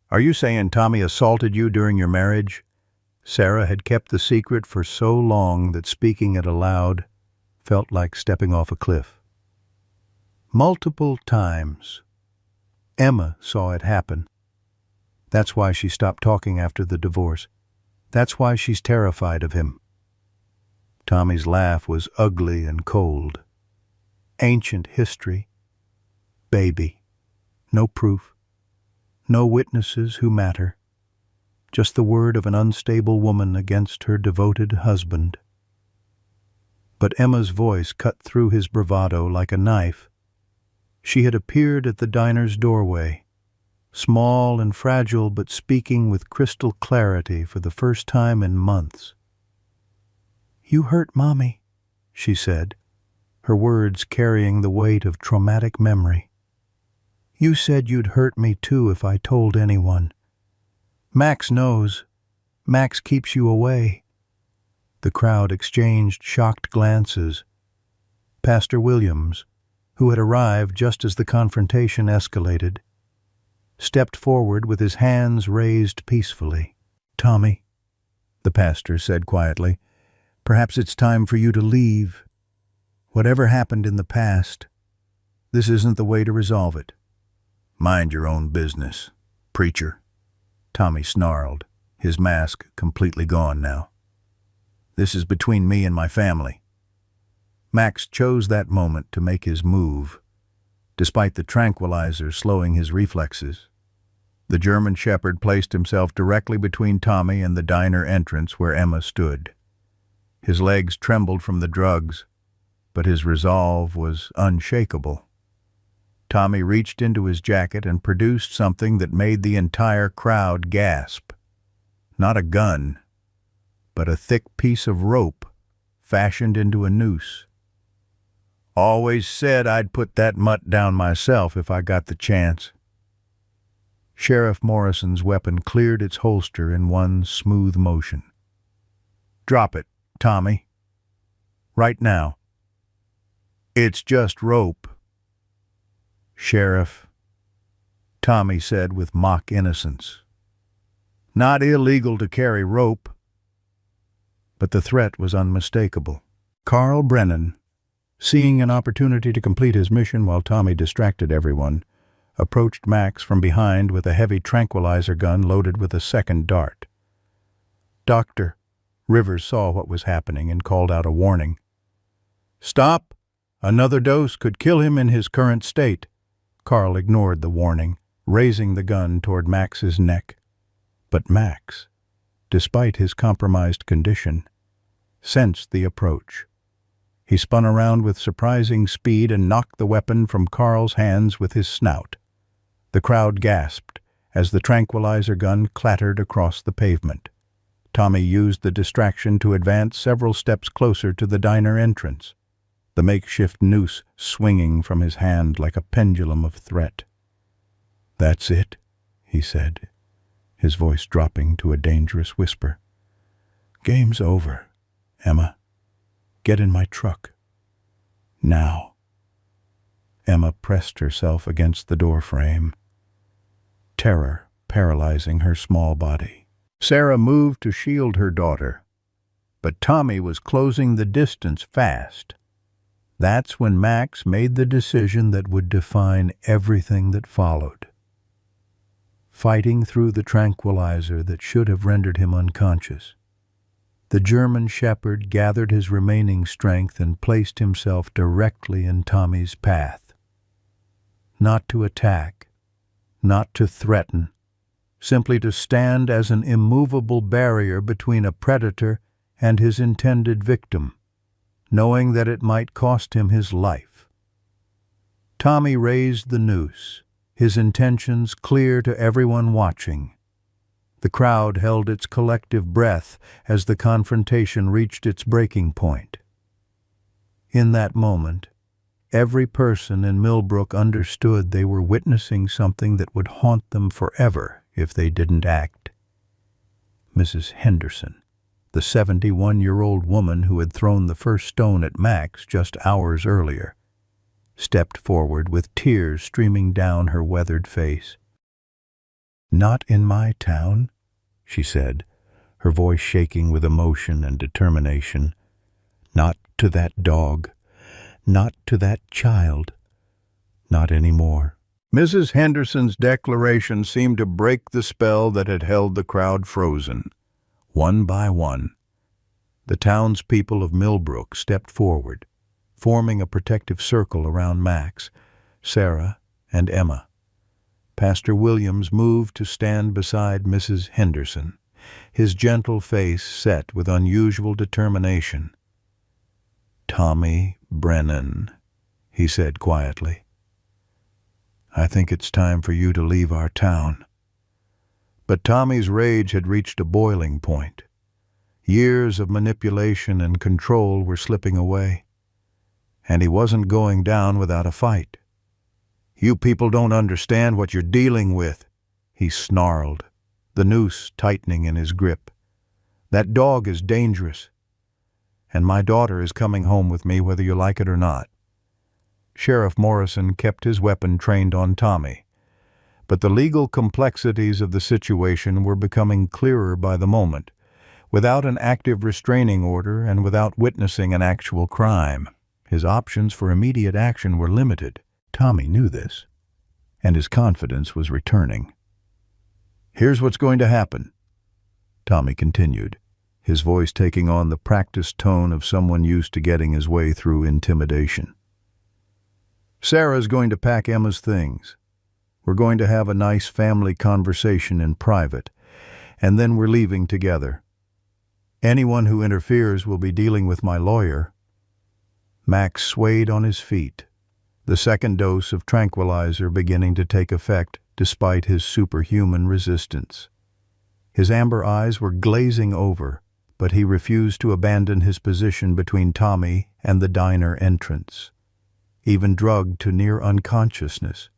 are you saying Tommy assaulted you during your marriage?" Sarah had kept the secret for so long that speaking it aloud felt like stepping off a cliff. "Multiple times. Emma saw it happen. That's why she stopped talking after the divorce. That's why she's terrified of him." Tommy's laugh was ugly and cold. Ancient history. Baby. No proof. No witnesses who matter. Just the word of an unstable woman against her devoted husband. But Emma's voice cut through his bravado like a knife. She had appeared at the diner's doorway, small and fragile but speaking with crystal clarity for the first time in months. "You hurt Mommy," she said, her words carrying the weight of traumatic memory. "You said you'd hurt me too if I told anyone. Max knows. Max keeps you away." The crowd exchanged shocked glances. Pastor Williams, who had arrived just as the confrontation escalated, stepped forward with his hands raised peacefully. "Tommy," the pastor said quietly, "perhaps it's time for you to leave. Whatever happened in the past, this isn't the way to resolve it." "Mind your own business, preacher," Tommy snarled, his mask completely gone now. "This is between me and my family." Max chose that moment to make his move, despite the tranquilizer slowing his reflexes. The German shepherd placed himself directly between Tommy and the diner entrance where Emma stood. His legs trembled from the drugs, but his resolve was unshakable. Tommy reached into his jacket and produced something that made the entire crowd gasp. Not a gun, but a thick piece of rope fashioned into a noose. "Always said I'd put that mutt down myself if I got the chance." Sheriff Morrison's weapon cleared its holster in one smooth motion. "Drop it, Tommy. Right now." "It's just rope." "Sheriff," Tommy said with mock innocence. "Not illegal to carry rope." But the threat was unmistakable. Carl Brennan, seeing an opportunity to complete his mission while Tommy distracted everyone, approached Max from behind with a heavy tranquilizer gun loaded with a second dart. "Doctor," Rivers saw what was happening and called out a warning. "Stop! Another dose could kill him in his current state." Carl ignored the warning, raising the gun toward Max's neck. But Max, despite his compromised condition, sensed the approach. He spun around with surprising speed and knocked the weapon from Carl's hands with his snout. The crowd gasped as the tranquilizer gun clattered across the pavement. Tommy used the distraction to advance several steps closer to the diner entrance, the makeshift noose swinging from his hand like a pendulum of threat. "That's it," he said, his voice dropping to a dangerous whisper. "Game's over, Emma. Get in my truck. Now." Emma pressed herself against the doorframe, terror paralyzing her small body. Sarah moved to shield her daughter, but Tommy was closing the distance fast. That's when Max made the decision that would define everything that followed. Fighting through the tranquilizer that should have rendered him unconscious, the German shepherd gathered his remaining strength and placed himself directly in Tommy's path. not to attack, not to threaten, simply to stand as an immovable barrier between a predator and his intended victim, knowing that it might cost him his life. Tommy raised the noose, his intentions clear to everyone watching. The crowd held its collective breath as the confrontation reached its breaking point. In that moment, every person in Millbrook understood they were witnessing something that would haunt them forever if they didn't act. Mrs. Henderson, the 71-year-old woman who had thrown the first stone at Max just hours earlier, stepped forward with tears streaming down her weathered face. "Not in my town," she said, her voice shaking with emotion and determination. "Not to that dog. Not to that child. Not anymore." Mrs. Henderson's declaration seemed to break the spell that had held the crowd frozen. One by one, the townspeople of Millbrook stepped forward, forming a protective circle around Max, Sarah, and Emma. Pastor Williams moved to stand beside Mrs. Henderson, his gentle face set with unusual determination. "Tommy Brennan," he said quietly, "I think it's time for you to leave our town." But Tommy's rage had reached a boiling point. Years of manipulation and control were slipping away, and he wasn't going down without a fight. "You people don't understand what you're dealing with," he snarled, the noose tightening in his grip. "That dog is dangerous, and my daughter is coming home with me whether you like it or not." Sheriff Morrison kept his weapon trained on Tommy, but the legal complexities of the situation were becoming clearer by the moment. Without an active restraining order and without witnessing an actual crime, his options for immediate action were limited. Tommy knew this, and his confidence was returning. "Here's what's going to happen," Tommy continued, his voice taking on the practiced tone of someone used to getting his way through intimidation. "Sarah's going to pack Emma's things. We're going to have a nice family conversation in private, and then we're leaving together. Anyone who interferes will be dealing with my lawyer." Max swayed on his feet, the second dose of tranquilizer beginning to take effect despite his superhuman resistance. His amber eyes were glazing over, but he refused to abandon his position between Tommy and the diner entrance. Even drugged to near unconsciousness,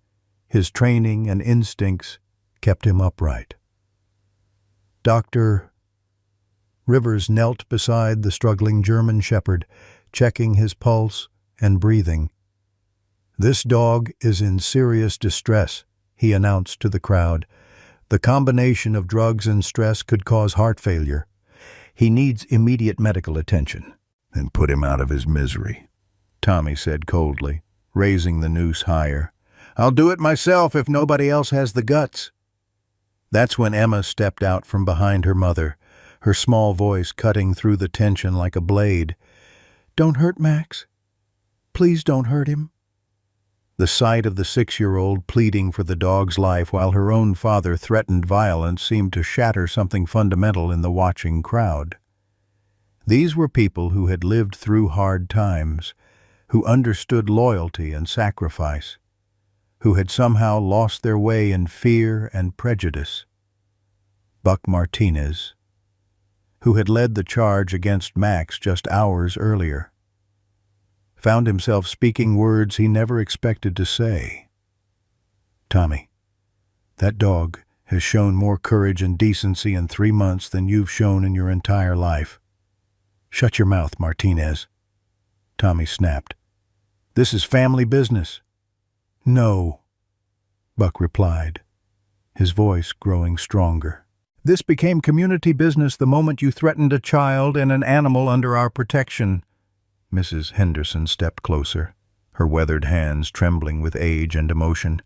his training and instincts kept him upright. Dr. Rivers knelt beside the struggling German shepherd, checking his pulse and breathing. "This dog is in serious distress," he announced to the crowd. "The combination of drugs and stress could cause heart failure. He needs immediate medical attention." "Then put him out of his misery," Tommy said coldly, raising the noose higher. "I'll do it myself if nobody else has the guts." That's when Emma stepped out from behind her mother, her small voice cutting through the tension like a blade. "Don't hurt Max. Please don't hurt him." The sight of the 6-year-old pleading for the dog's life while her own father threatened violence seemed to shatter something fundamental in the watching crowd. These were people who had lived through hard times, who understood loyalty and sacrifice, who had somehow lost their way in fear and prejudice. Buck Martinez, who had led the charge against Max just hours earlier, found himself speaking words he never expected to say. "Tommy, that dog has shown more courage and decency in 3 months than you've shown in your entire life." "Shut your mouth, Martinez," Tommy snapped. "This is family business." "No," Buck replied, his voice growing stronger. "This became community business the moment you threatened a child and an animal under our protection." Mrs. Henderson stepped closer, her weathered hands trembling with age and emotion.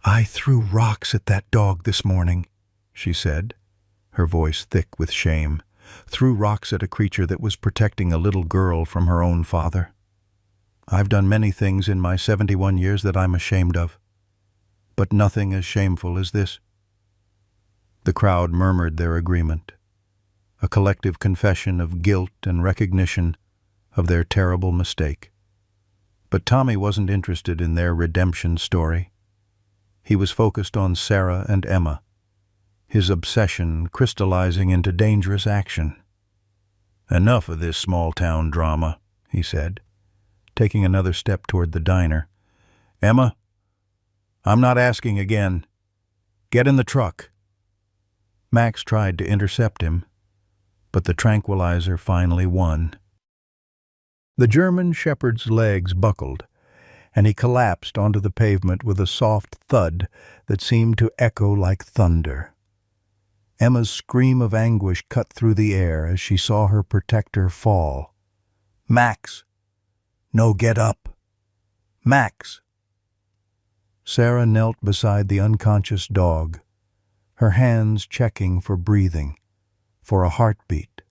"I threw rocks at that dog this morning," she said, her voice thick with shame. "Threw rocks at a creature that was protecting a little girl from her own father. I've done many things in my 71 years that I'm ashamed of. but nothing as shameful as this." The crowd murmured their agreement, a collective confession of guilt and recognition of their terrible mistake. But Tommy wasn't interested in their redemption story. He was focused on Sarah and Emma, his obsession crystallizing into dangerous action. "Enough of this small-town drama," he said, taking another step toward the diner. "Emma, I'm not asking again. Get in the truck." Max tried to intercept him, but the tranquilizer finally won. The German shepherd's legs buckled, and he collapsed onto the pavement with a soft thud that seemed to echo like thunder. Emma's scream of anguish cut through the air as she saw her protector fall. "Max! No, get up! Max!" Sarah knelt beside the unconscious dog, her hands checking for breathing, for a heartbeat,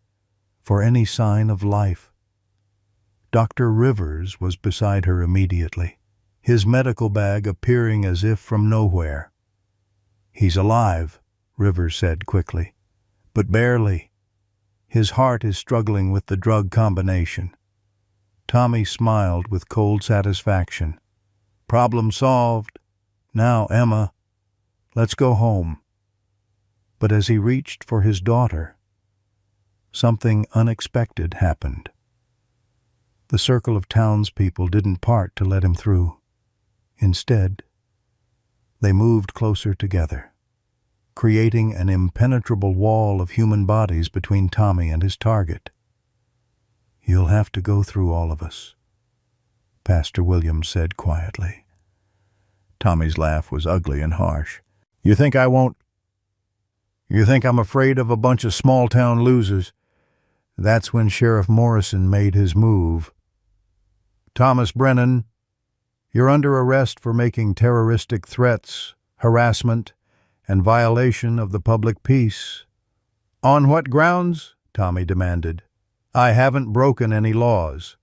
for any sign of life. Dr. Rivers was beside her immediately, his medical bag appearing as if from nowhere. "He's alive," Rivers said quickly, "but barely. His heart is struggling with the drug combination." Tommy smiled with cold satisfaction. "Problem solved. Now, Emma, let's go home." But as he reached for his daughter, something unexpected happened. The circle of townspeople didn't part to let him through. Instead, they moved closer together, creating an impenetrable wall of human bodies between Tommy and his target. "You'll have to go through all of us," Pastor Williams said quietly. Tommy's laugh was ugly and harsh. "You think I won't? You think I'm afraid of a bunch of small-town losers?" That's when Sheriff Morrison made his move. "Thomas Brennan, you're under arrest for making terroristic threats, harassment, and violation of the public peace." "On what grounds?" Tommy demanded. "I haven't broken any laws."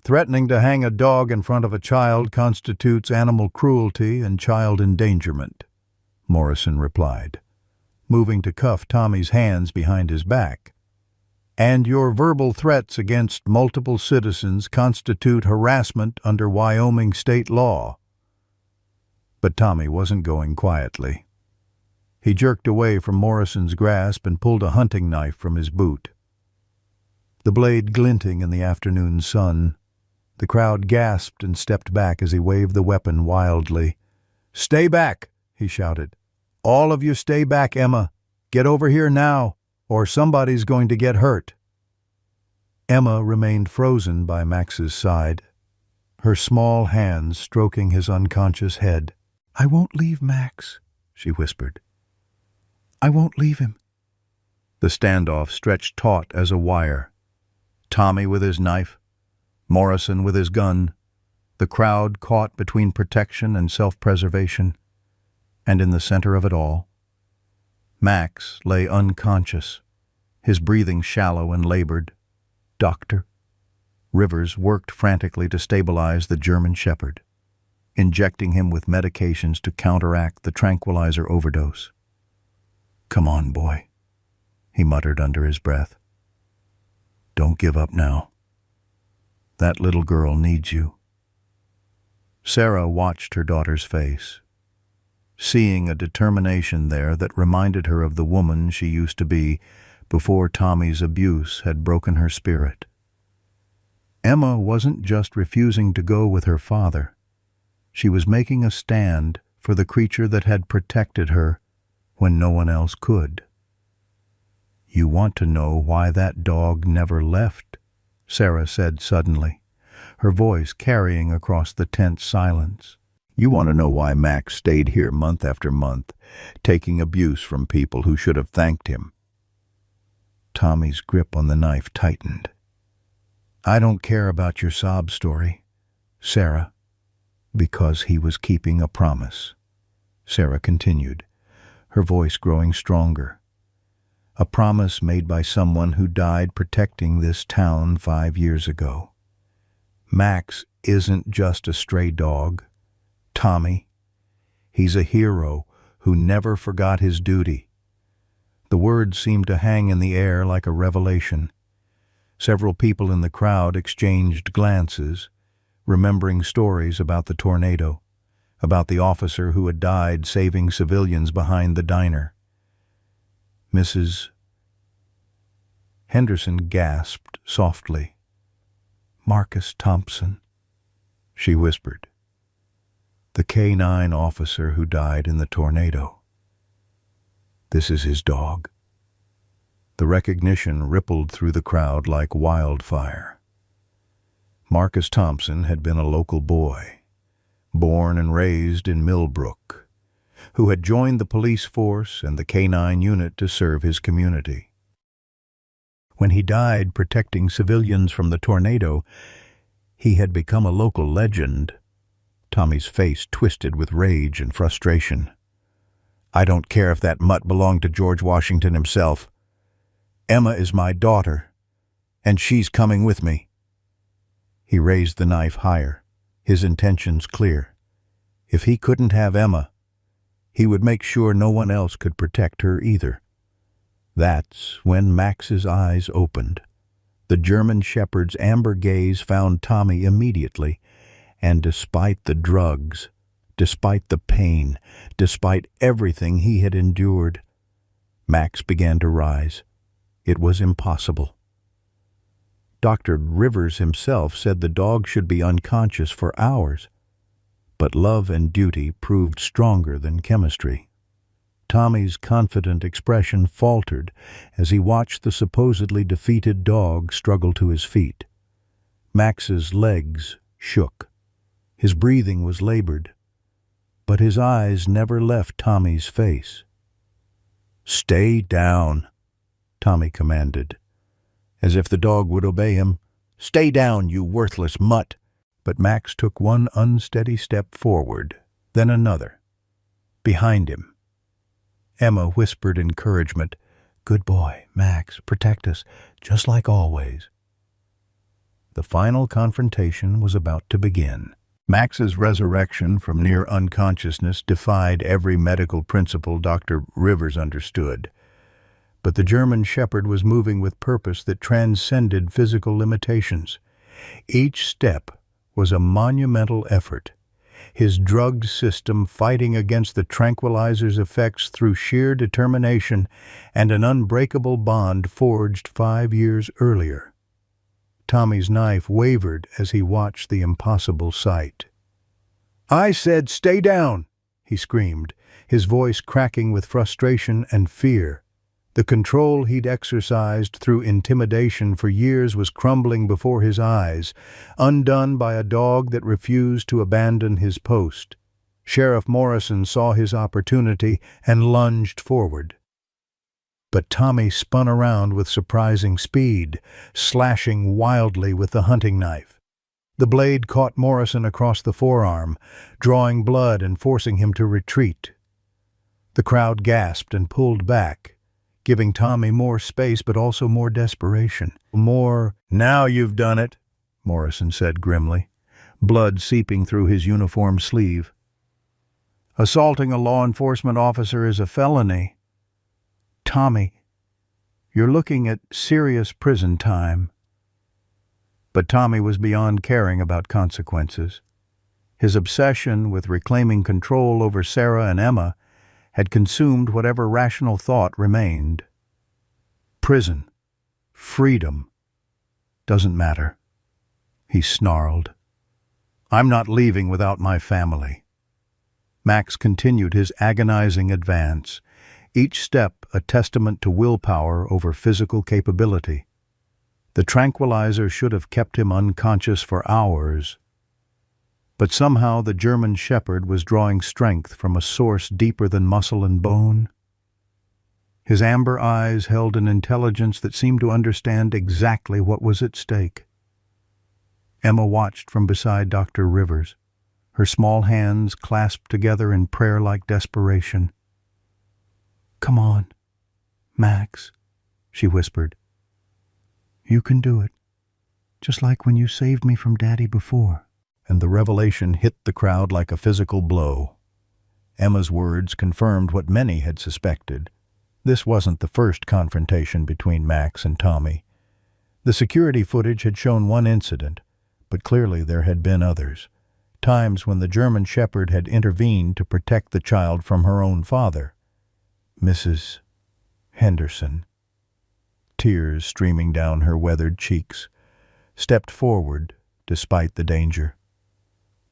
"Threatening to hang a dog in front of a child constitutes animal cruelty and child endangerment," Morrison replied, moving to cuff Tommy's hands behind his back. "And your verbal threats against multiple citizens constitute harassment under Wyoming state law." But Tommy wasn't going quietly. He jerked away from Morrison's grasp and pulled a hunting knife from his boot. The blade glinting in the afternoon sun, the crowd gasped and stepped back as he waved the weapon wildly. "Stay back!" he shouted. "All of you stay back, Emma. Get over here now, or somebody's going to get hurt." Emma remained frozen by Max's side, her small hands stroking his unconscious head. "I won't leave Max," she whispered. "I won't leave him." The standoff stretched taut as a wire. Tommy with his knife, Morrison with his gun, the crowd caught between protection and self-preservation. And in the center of it all, Max lay unconscious, his breathing shallow and labored. Dr. Rivers worked frantically to stabilize the German shepherd, injecting him with medications to counteract the tranquilizer overdose. "Come on, boy," he muttered under his breath. "Don't give up now. That little girl needs you." Sarah watched her daughter's face, seeing a determination there that reminded her of the woman she used to be before Tommy's abuse had broken her spirit. Emma wasn't just refusing to go with her father. She was making a stand for the creature that had protected her when no one else could. "You want to know why that dog never left?" Sarah said suddenly, her voice carrying across the tense silence. "You want to know why Max stayed here month after month, taking abuse from people who should have thanked him?" Tommy's grip on the knife tightened. "I don't care about your sob story, Sarah, because he was keeping a promise," Sarah continued, her voice growing stronger. "A promise made by someone who died protecting this town 5 years ago. Max isn't just a stray dog, Tommy. He's a hero who never forgot his duty. The words seemed to hang in the air like a revelation. Several people in the crowd exchanged glances, remembering stories about the tornado, about the officer who had died saving civilians behind the diner. Mrs. Henderson gasped softly. "Marcus Thompson," she whispered. "The K-9 officer who died in the tornado. This is his dog." The recognition rippled through the crowd like wildfire. Marcus Thompson had been a local boy, born and raised in Millbrook, who had joined the police force and the K-9 unit to serve his community. When he died protecting civilians from the tornado, he had become a local legend. Tommy's face twisted with rage and frustration. "I don't care if that mutt belonged to George Washington himself. Emma is my daughter, and she's coming with me." He raised the knife higher, his intentions clear. If he couldn't have Emma, he would make sure no one else could protect her either. That's when Max's eyes opened. The German shepherd's amber gaze found Tommy immediately, and despite the drugs, despite the pain, despite everything he had endured, Max began to rise. It was impossible. Dr. Rivers himself said the dog should be unconscious for hours, but love and duty proved stronger than chemistry. Tommy's confident expression faltered as he watched the supposedly defeated dog struggle to his feet. Max's legs shook. His breathing was labored, but his eyes never left Tommy's face. "Stay down," Tommy commanded, as if the dog would obey him. "Stay down, you worthless mutt!" But Max took one unsteady step forward, then another. Behind him, Emma whispered encouragement. "Good boy, Max, protect us, just like always." The final confrontation was about to begin. Max's resurrection from near unconsciousness defied every medical principle Dr. Rivers understood. But the German shepherd was moving with purpose that transcended physical limitations. Each step was a monumental effort, his drugged system fighting against the tranquilizer's effects through sheer determination and an unbreakable bond forged 5 years earlier. Tommy's knife wavered as he watched the impossible sight. "I said stay down!" he screamed, his voice cracking with frustration and fear. The control he'd exercised through intimidation for years was crumbling before his eyes, undone by a dog that refused to abandon his post. Sheriff Morrison saw his opportunity and lunged forward. But Tommy spun around with surprising speed, slashing wildly with the hunting knife. The blade caught Morrison across the forearm, drawing blood and forcing him to retreat. The crowd gasped and pulled back, giving Tommy more space but also more desperation. More, "Now you've done it," Morrison said grimly, blood seeping through his uniform sleeve. "Assaulting a law enforcement officer is a felony. Tommy, you're looking at serious prison time." But Tommy was beyond caring about consequences. His obsession with reclaiming control over Sarah and Emma had consumed whatever rational thought remained. Prison, freedom, doesn't matter, he snarled. "I'm not leaving without my family." Max continued his agonizing advance, each step a testament to willpower over physical capability. The tranquilizer should have kept him unconscious for hours, but somehow the German shepherd was drawing strength from a source deeper than muscle and bone. His amber eyes held an intelligence that seemed to understand exactly what was at stake. Emma watched from beside Dr. Rivers, her small hands clasped together in prayer-like desperation. "Come on, Max," she whispered. "You can do it, just like when you saved me from Daddy before." And the revelation hit the crowd like a physical blow. Emma's words confirmed what many had suspected. This wasn't the first confrontation between Max and Tommy. The security footage had shown one incident, but clearly there had been others. Times when the German Shepherd had intervened to protect the child from her own father. Mrs. Henderson, tears streaming down her weathered cheeks, stepped forward despite the danger.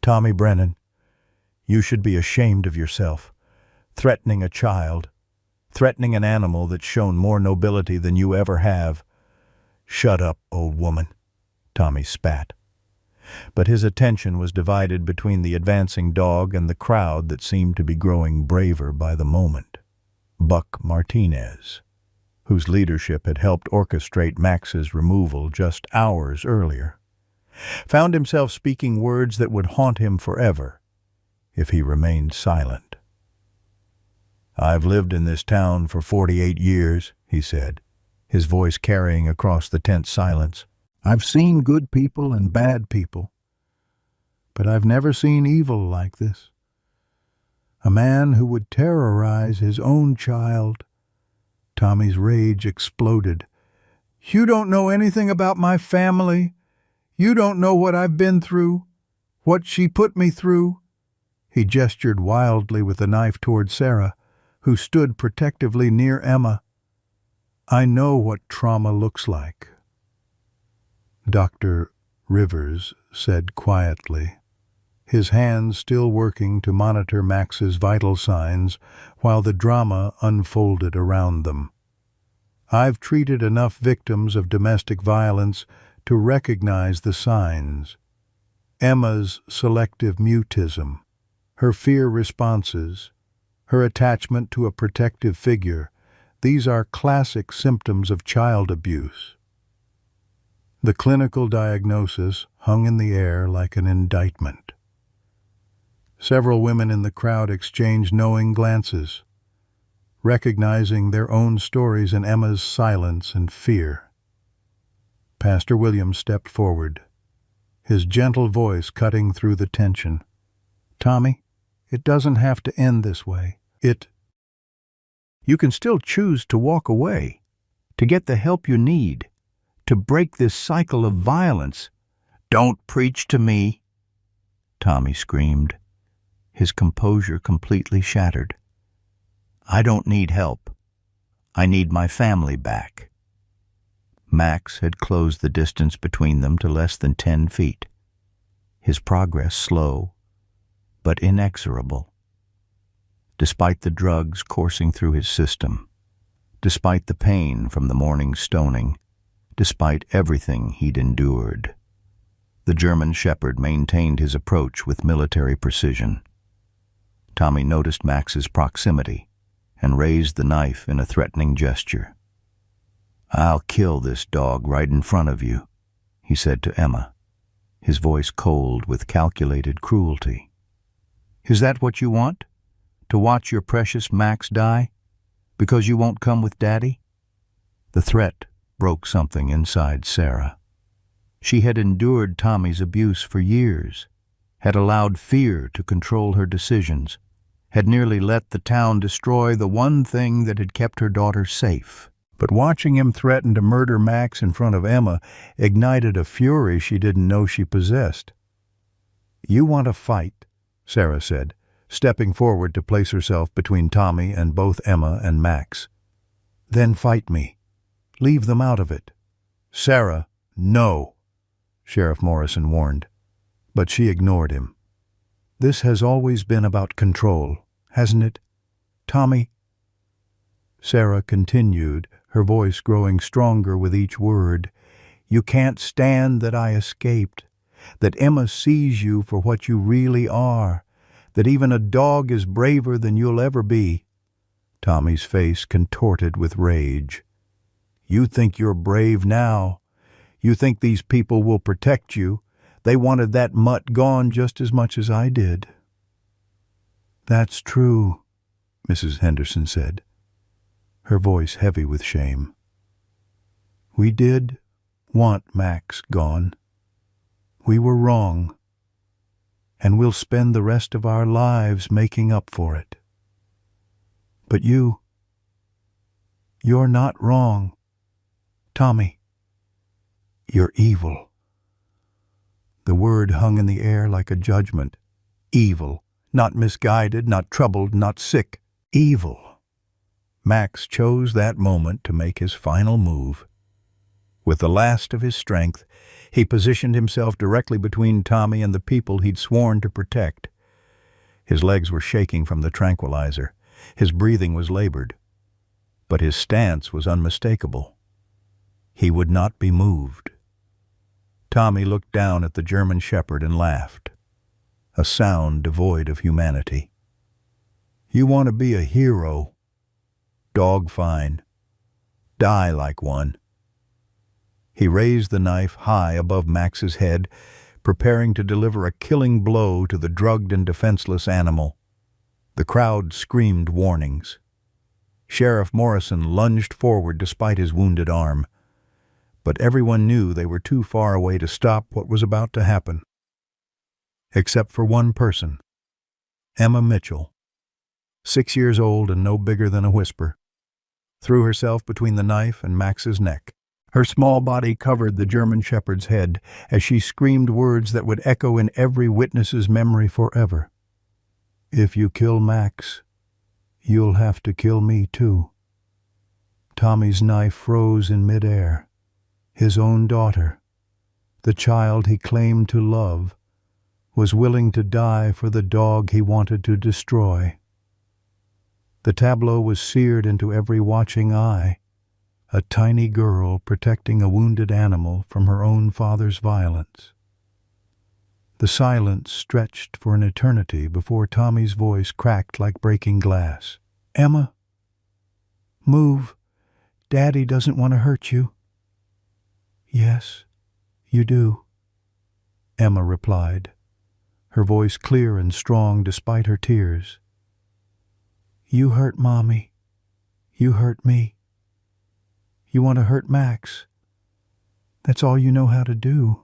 "Tommy Brennan, you should be ashamed of yourself, threatening a child, threatening an animal that's shown more nobility than you ever have." "Shut up, old woman," Tommy spat. But his attention was divided between the advancing dog and the crowd that seemed to be growing braver by the moment. Buck Martinez, whose leadership had helped orchestrate Max's removal just hours earlier, found himself speaking words that would haunt him forever if he remained silent. "I've lived in this town for 48 years, he said, his voice carrying across the tense silence. "I've seen good people and bad people, but I've never seen evil like this. A man who would terrorize his own child." Tommy's rage exploded. "You don't know anything about my family. You don't know what I've been through, what she put me through." He gestured wildly with the knife toward Sarah, who stood protectively near Emma. "I know what trauma looks like." Dr. Rivers said quietly, his hands still working to monitor Max's vital signs while the drama unfolded around them. "I've treated enough victims of domestic violence to recognize the signs. Emma's selective mutism, her fear responses, her attachment to a protective figure, these are classic symptoms of child abuse." The clinical diagnosis hung in the air like an indictment. Several women in the crowd exchanged knowing glances, recognizing their own stories in Emma's silence and fear. Pastor Williams stepped forward, his gentle voice cutting through the tension. "Tommy, it doesn't have to end this way. You can still choose to walk away, to get the help you need, to break this cycle of violence." "Don't preach to me," Tommy screamed, his composure completely shattered. "I don't need help. I need my family back." Max had closed the distance between them to less than 10 feet, his progress slow but inexorable. Despite the drugs coursing through his system, despite the pain from the morning stoning, despite everything he'd endured, the German Shepherd maintained his approach with military precision. Tommy noticed Max's proximity and raised the knife in a threatening gesture. "I'll kill this dog right in front of you," he said to Emma, his voice cold with calculated cruelty. "Is that what you want? To watch your precious Max die? Because you won't come with Daddy?" The threat broke something inside Sarah. She had endured Tommy's abuse for years, had allowed fear to control her decisions, had nearly let the town destroy the one thing that had kept her daughter safe. But watching him threaten to murder Max in front of Emma ignited a fury she didn't know she possessed. "You want to fight," Sarah said, stepping forward to place herself between Tommy and both Emma and Max. "Then fight me. Leave them out of it." "Sarah, no," Sheriff Morrison warned, but she ignored him. "This has always been about control, hasn't it? Tommy?" Sarah continued, her voice growing stronger with each word. "You can't stand that I escaped, that Emma sees you for what you really are, that even a dog is braver than you'll ever be." Tommy's face contorted with rage. "You think you're brave now. You think these people will protect you. They wanted that mutt gone just as much as I did." "That's true," Mrs. Henderson said, her voice heavy with shame. "We did want Max gone. We were wrong, and we'll spend the rest of our lives making up for it." But you're not wrong, Tommy. You're evil." The word hung in the air like a judgment. Evil. Not misguided, not troubled, not sick. Evil. Max chose that moment to make his final move. With the last of his strength, he positioned himself directly between Tommy and the people he'd sworn to protect. His legs were shaking from the tranquilizer. His breathing was labored. But his stance was unmistakable. He would not be moved. Tommy looked down at the German shepherd and laughed, a sound devoid of humanity. "You want to be a hero? Dog fine. Die like one." He raised the knife high above Max's head, preparing to deliver a killing blow to the drugged and defenseless animal. The crowd screamed warnings. Sheriff Morrison lunged forward despite his wounded arm. But everyone knew they were too far away to stop what was about to happen. Except for one person, Emma Mitchell, 6 years old and no bigger than a whisper, threw herself between the knife and Max's neck. Her small body covered the German shepherd's head as she screamed words that would echo in every witness's memory forever. "If you kill Max, you'll have to kill me too." Tommy's knife froze in midair. His own daughter, the child he claimed to love, was willing to die for the dog he wanted to destroy. The tableau was seared into every watching eye, a tiny girl protecting a wounded animal from her own father's violence. The silence stretched for an eternity before Tommy's voice cracked like breaking glass. "Emma, move. Daddy doesn't want to hurt you." "Yes, you do," Emma replied, her voice clear and strong despite her tears. "You hurt Mommy. You hurt me. You want to hurt Max. That's all you know how to do."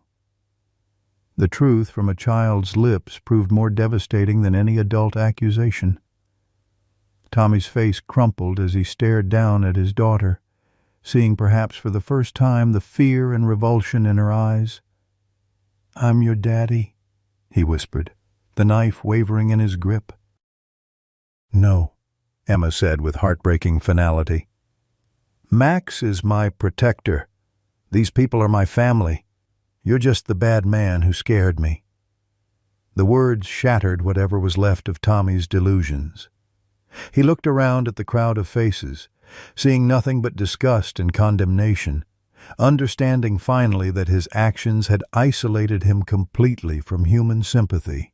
The truth from a child's lips proved more devastating than any adult accusation. Tommy's face crumpled as he stared down at his daughter, seeing perhaps for the first time the fear and revulsion in her eyes. "I'm your daddy," he whispered, the knife wavering in his grip. "No," Emma said with heartbreaking finality. "Max is my protector. These people are my family. You're just the bad man who scared me." The words shattered whatever was left of Tommy's delusions. He looked around at the crowd of faces, seeing nothing but disgust and condemnation, understanding finally that his actions had isolated him completely from human sympathy.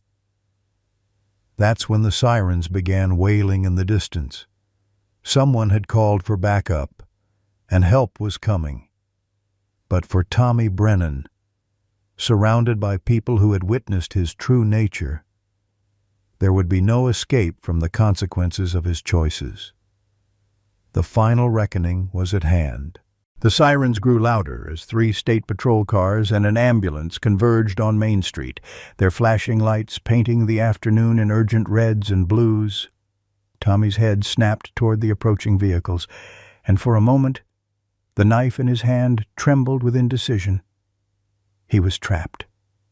That's when the sirens began wailing in the distance. Someone had called for backup, and help was coming. But for Tommy Brennan, surrounded by people who had witnessed his true nature, there would be no escape from the consequences of his choices. The final reckoning was at hand. The sirens grew louder as 3 state patrol cars and an ambulance converged on Main Street, their flashing lights painting the afternoon in urgent reds and blues. Tommy's head snapped toward the approaching vehicles, and for a moment, the knife in his hand trembled with indecision. He was trapped,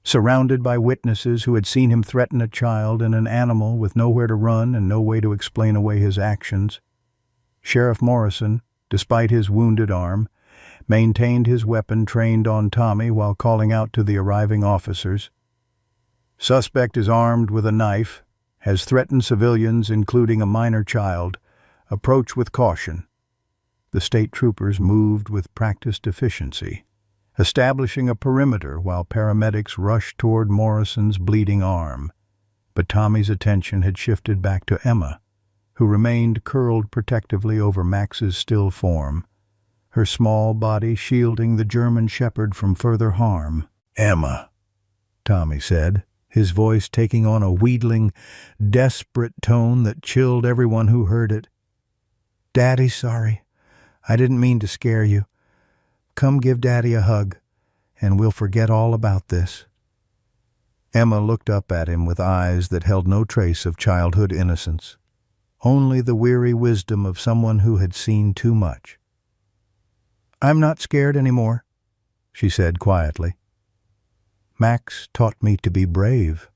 surrounded by witnesses who had seen him threaten a child and an animal with nowhere to run and no way to explain away his actions. Sheriff Morrison, despite his wounded arm, maintained his weapon trained on Tommy while calling out to the arriving officers. "Suspect is armed with a knife, has threatened civilians, including a minor child. Approach with caution." The state troopers moved with practiced efficiency, establishing a perimeter while paramedics rushed toward Morrison's bleeding arm. But Tommy's attention had shifted back to Emma, who remained curled protectively over Max's still form, her small body shielding the German shepherd from further harm. "Emma," Tommy said, his voice taking on a wheedling, desperate tone that chilled everyone who heard it. "Daddy, sorry. I didn't mean to scare you. Come give Daddy a hug, and we'll forget all about this." Emma looked up at him with eyes that held no trace of childhood innocence. only the weary wisdom of someone who had seen too much. "I'm not scared anymore," she said quietly. "Max taught me to be brave."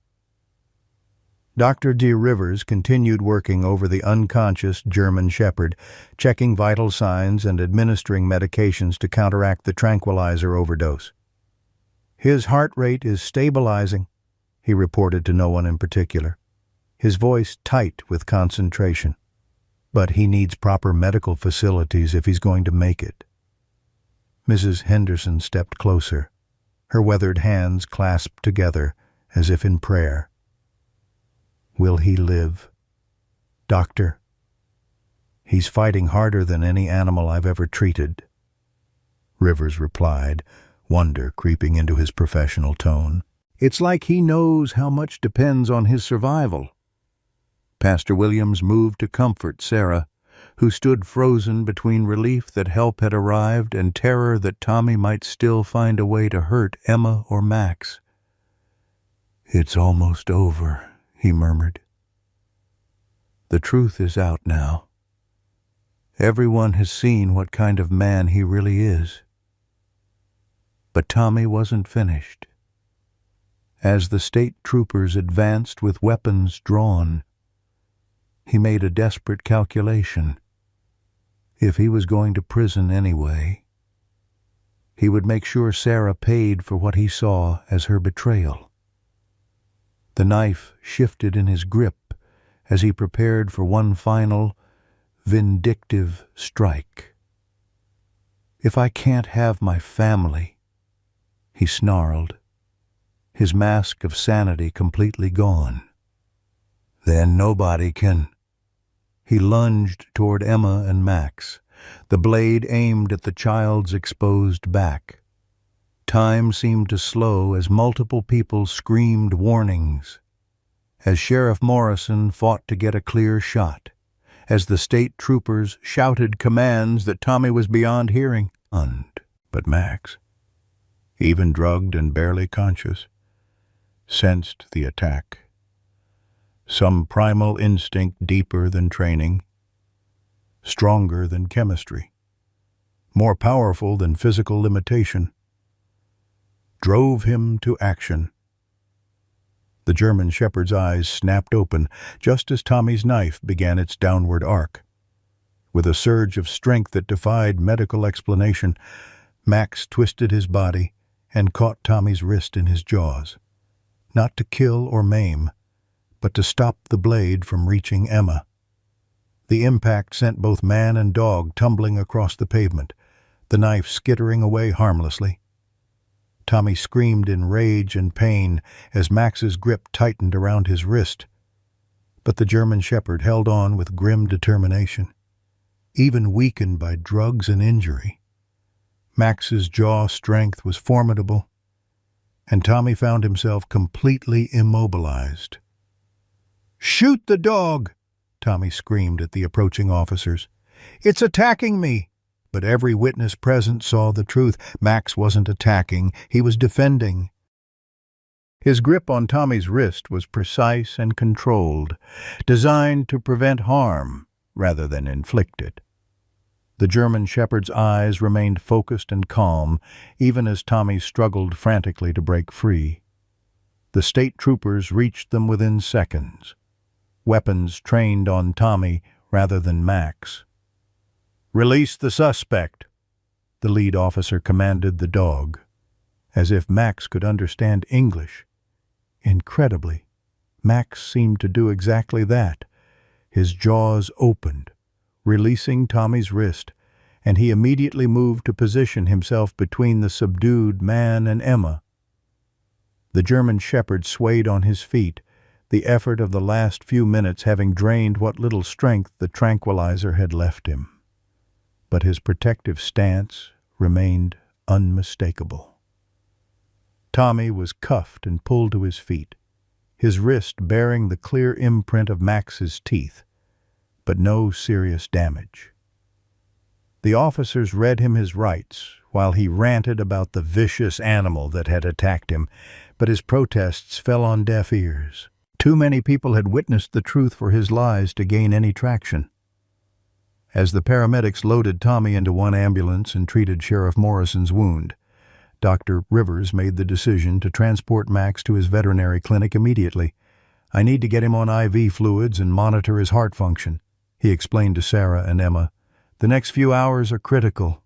Dr. De Rivers continued working over the unconscious German Shepherd, checking vital signs and administering medications to counteract the tranquilizer overdose. "His heart rate is stabilizing," he reported to no one in particular, his voice tight with concentration. "But he needs proper medical facilities if he's going to make it." Mrs. Henderson stepped closer, her weathered hands clasped together as if in prayer. "Will he live? Doctor?" "He's fighting harder than any animal I've ever treated," Rivers replied, wonder creeping into his professional tone. "It's like he knows how much depends on his survival." Pastor Williams moved to comfort Sarah, who stood frozen between relief that help had arrived and terror that Tommy might still find a way to hurt Emma or Max. "It's almost over," he murmured. "The truth is out now. Everyone has seen what kind of man he really is." But Tommy wasn't finished. As the state troopers advanced with weapons drawn, he made a desperate calculation. If he was going to prison anyway, he would make sure Sarah paid for what he saw as her betrayal. The knife shifted in his grip as he prepared for one final, vindictive strike. "If I can't have my family," he snarled, his mask of sanity completely gone, "then nobody can." He lunged toward Emma and Max, the blade aimed at the child's exposed back. Time seemed to slow as multiple people screamed warnings, as Sheriff Morrison fought to get a clear shot, as the state troopers shouted commands that Tommy was beyond hearing. But Max, even drugged and barely conscious, sensed the attack. Some primal instinct deeper than training, stronger than chemistry, more powerful than physical limitation, drove him to action. The German Shepherd's eyes snapped open just as Tommy's knife began its downward arc. With a surge of strength that defied medical explanation, Max twisted his body and caught Tommy's wrist in his jaws, not to kill or maim, but to stop the blade from reaching Emma. The impact sent both man and dog tumbling across the pavement, the knife skittering away harmlessly. Tommy screamed in rage and pain as Max's grip tightened around his wrist, but the German Shepherd held on with grim determination. Even weakened by drugs and injury, Max's jaw strength was formidable, and Tommy found himself completely immobilized. "Shoot the dog!" Tommy screamed at the approaching officers. "It's attacking me!" But every witness present saw the truth. Max wasn't attacking, he was defending. His grip on Tommy's wrist was precise and controlled, designed to prevent harm rather than inflict it. The German Shepherd's eyes remained focused and calm, even as Tommy struggled frantically to break free. The state troopers reached them within seconds, weapons trained on Tommy rather than Max. "Release the suspect," the lead officer commanded the dog, as if Max could understand English. Incredibly, Max seemed to do exactly that. His jaws opened, releasing Tommy's wrist, and he immediately moved to position himself between the subdued man and Emma. The German Shepherd swayed on his feet, the effort of the last few minutes having drained what little strength the tranquilizer had left him. But his protective stance remained unmistakable. Tommy was cuffed and pulled to his feet, his wrist bearing the clear imprint of Max's teeth, but no serious damage. The officers read him his rights while he ranted about the vicious animal that had attacked him, but his protests fell on deaf ears. Too many people had witnessed the truth for his lies to gain any traction. As the paramedics loaded Tommy into one ambulance and treated Sheriff Morrison's wound, Dr. Rivers made the decision to transport Max to his veterinary clinic immediately. "I need to get him on IV fluids and monitor his heart function," he explained to Sarah and Emma. "The next few hours are critical."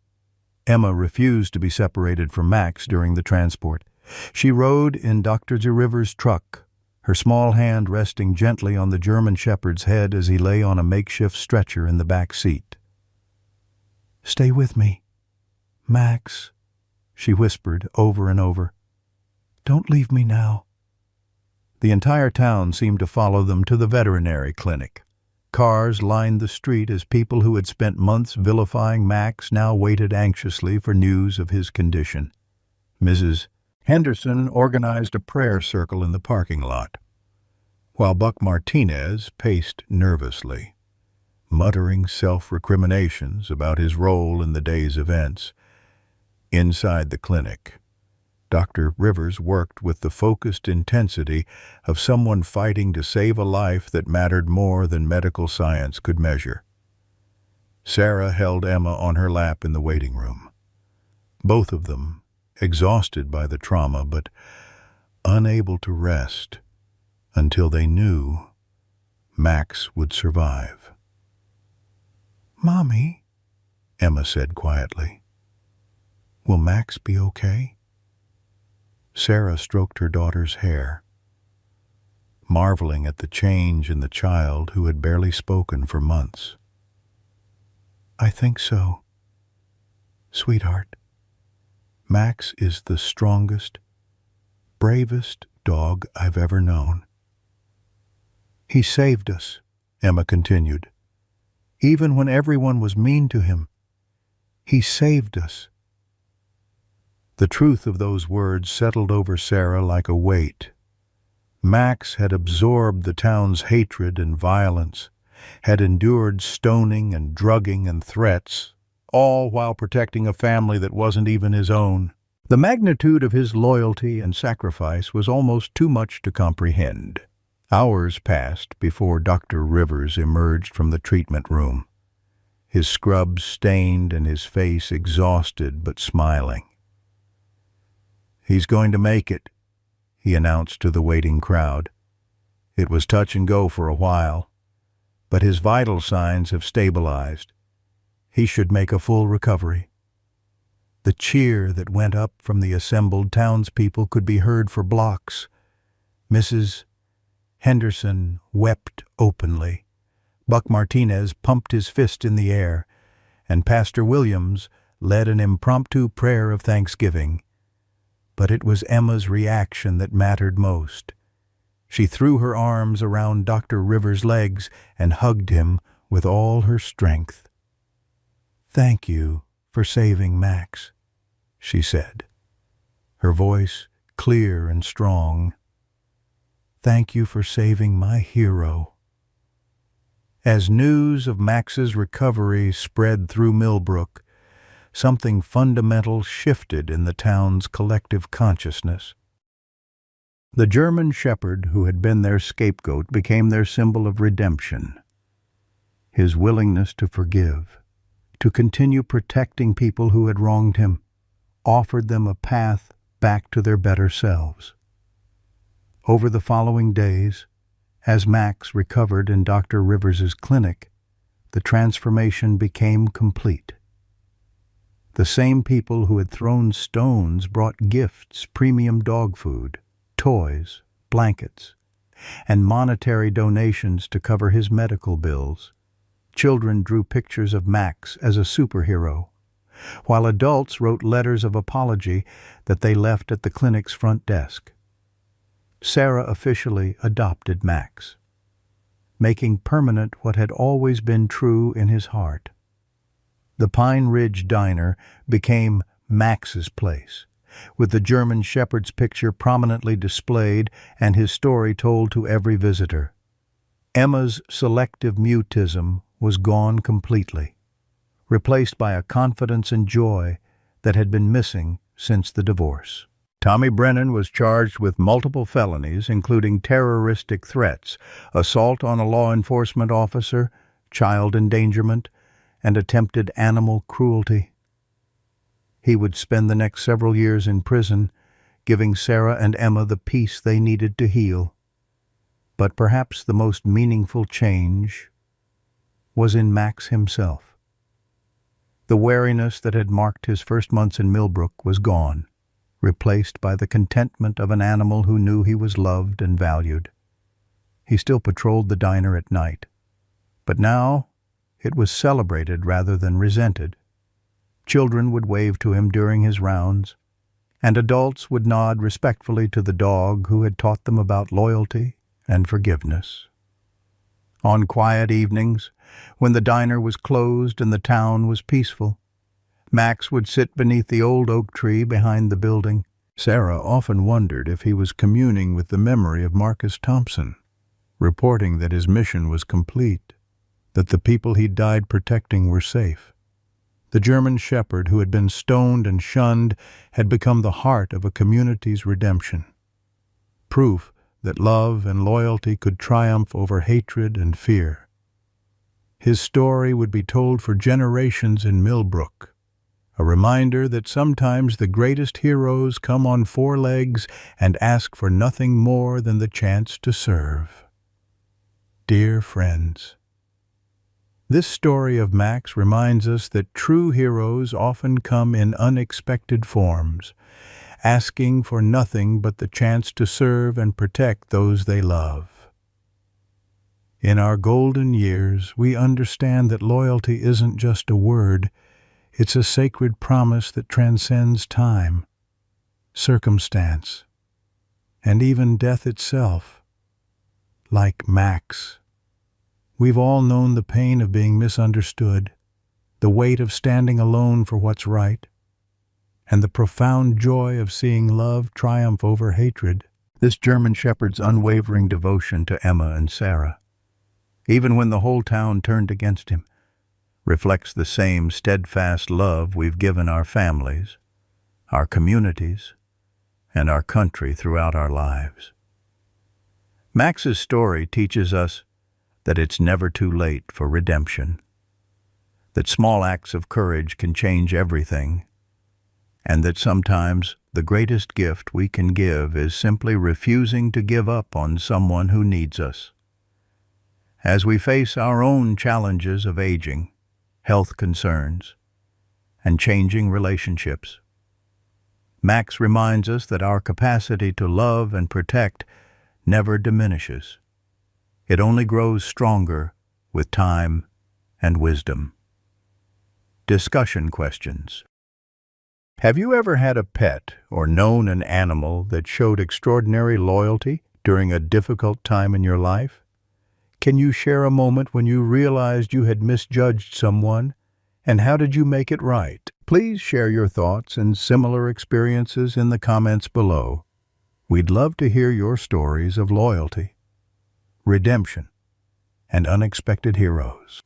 Emma refused to be separated from Max during the transport. She rode in Dr. Rivers' truck, her small hand resting gently on the German Shepherd's head as he lay on a makeshift stretcher in the back seat. "Stay with me, Max," she whispered over and over. "Don't leave me now." The entire town seemed to follow them to the veterinary clinic. Cars lined the street as people who had spent months vilifying Max now waited anxiously for news of his condition. Mrs. Henderson organized a prayer circle in the parking lot, while Buck Martinez paced nervously, muttering self-recriminations about his role in the day's events. Inside the clinic, Dr. Rivers worked with the focused intensity of someone fighting to save a life that mattered more than medical science could measure. Sarah held Emma on her lap in the waiting room. Both of them, exhausted by the trauma but unable to rest until they knew Max would survive. "Mommy," Emma said quietly, "will Max be okay?" Sarah stroked her daughter's hair, marveling at the change in the child who had barely spoken for months. "I think so, sweetheart. Max is the strongest, bravest dog I've ever known. He saved us," Emma continued. "Even when everyone was mean to him, he saved us." The truth of those words settled over Sarah like a weight. Max had absorbed the town's hatred and violence, had endured stoning and drugging and threats, all while protecting a family that wasn't even his own. The magnitude of his loyalty and sacrifice was almost too much to comprehend. Hours passed before Dr. Rivers emerged from the treatment room, his scrubs stained and his face exhausted but smiling. "He's going to make it," he announced to the waiting crowd. "It was touch and go for a while, but his vital signs have stabilized. He should make a full recovery." The cheer that went up from the assembled townspeople could be heard for blocks. Mrs. Henderson wept openly. Buck Martinez pumped his fist in the air, and Pastor Williams led an impromptu prayer of thanksgiving. But it was Emma's reaction that mattered most. She threw her arms around Dr. Rivers' legs and hugged him with all her strength. "Thank you for saving Max," she said, her voice clear and strong. "Thank you for saving my hero." As news of Max's recovery spread through Millbrook, something fundamental shifted in the town's collective consciousness. The German Shepherd who had been their scapegoat became their symbol of redemption. His willingness to forgive, to continue protecting people who had wronged him, offered them a path back to their better selves. Over the following days, as Max recovered in Dr. Rivers's clinic, the transformation became complete. The same people who had thrown stones brought gifts, premium dog food, toys, blankets, and monetary donations to cover his medical bills. Children drew pictures of Max as a superhero, while adults wrote letters of apology that they left at the clinic's front desk. Sarah officially adopted Max, making permanent what had always been true in his heart. The Pine Ridge Diner became Max's place, with the German Shepherd's picture prominently displayed and his story told to every visitor. Emma's selective mutism was gone completely, replaced by a confidence and joy that had been missing since the divorce. Tommy Brennan was charged with multiple felonies, including terroristic threats, assault on a law enforcement officer, child endangerment, and attempted animal cruelty. He would spend the next several years in prison, giving Sarah and Emma the peace they needed to heal. But perhaps the most meaningful change was in Max himself. The wariness that had marked his first months in Millbrook was gone, replaced by the contentment of an animal who knew he was loved and valued. He still patrolled the diner at night, but now it was celebrated rather than resented. Children would wave to him during his rounds, and adults would nod respectfully to the dog who had taught them about loyalty and forgiveness. On quiet evenings, when the diner was closed and the town was peaceful, Max would sit beneath the old oak tree behind the building. Sarah often wondered if he was communing with the memory of Marcus Thompson, reporting that his mission was complete, that the people he died protecting were safe. The German shepherd who had been stoned and shunned had become the heart of a community's redemption. Proof that love and loyalty could triumph over hatred and fear. His story would be told for generations in Millbrook, a reminder that sometimes the greatest heroes come on four legs and ask for nothing more than the chance to serve. Dear friends, this story of Max reminds us that true heroes often come in unexpected forms, asking for nothing but the chance to serve and protect those they love. In our golden years, we understand that loyalty isn't just a word, it's a sacred promise that transcends time, circumstance, and even death itself. Like Max, we've all known the pain of being misunderstood, the weight of standing alone for what's right, and the profound joy of seeing love triumph over hatred. This German shepherd's unwavering devotion to Emma and Sarah, even when the whole town turned against him, reflects the same steadfast love we've given our families, our communities, and our country throughout our lives. Max's story teaches us that it's never too late for redemption, that small acts of courage can change everything, and that sometimes the greatest gift we can give is simply refusing to give up on someone who needs us. As we face our own challenges of aging, health concerns, and changing relationships, Max reminds us that our capacity to love and protect never diminishes. It only grows stronger with time and wisdom. Discussion questions. Have you ever had a pet or known an animal that showed extraordinary loyalty during a difficult time in your life? Can you share a moment when you realized you had misjudged someone, and how did you make it right? Please share your thoughts and similar experiences in the comments below. We'd love to hear your stories of loyalty, redemption, and unexpected heroes.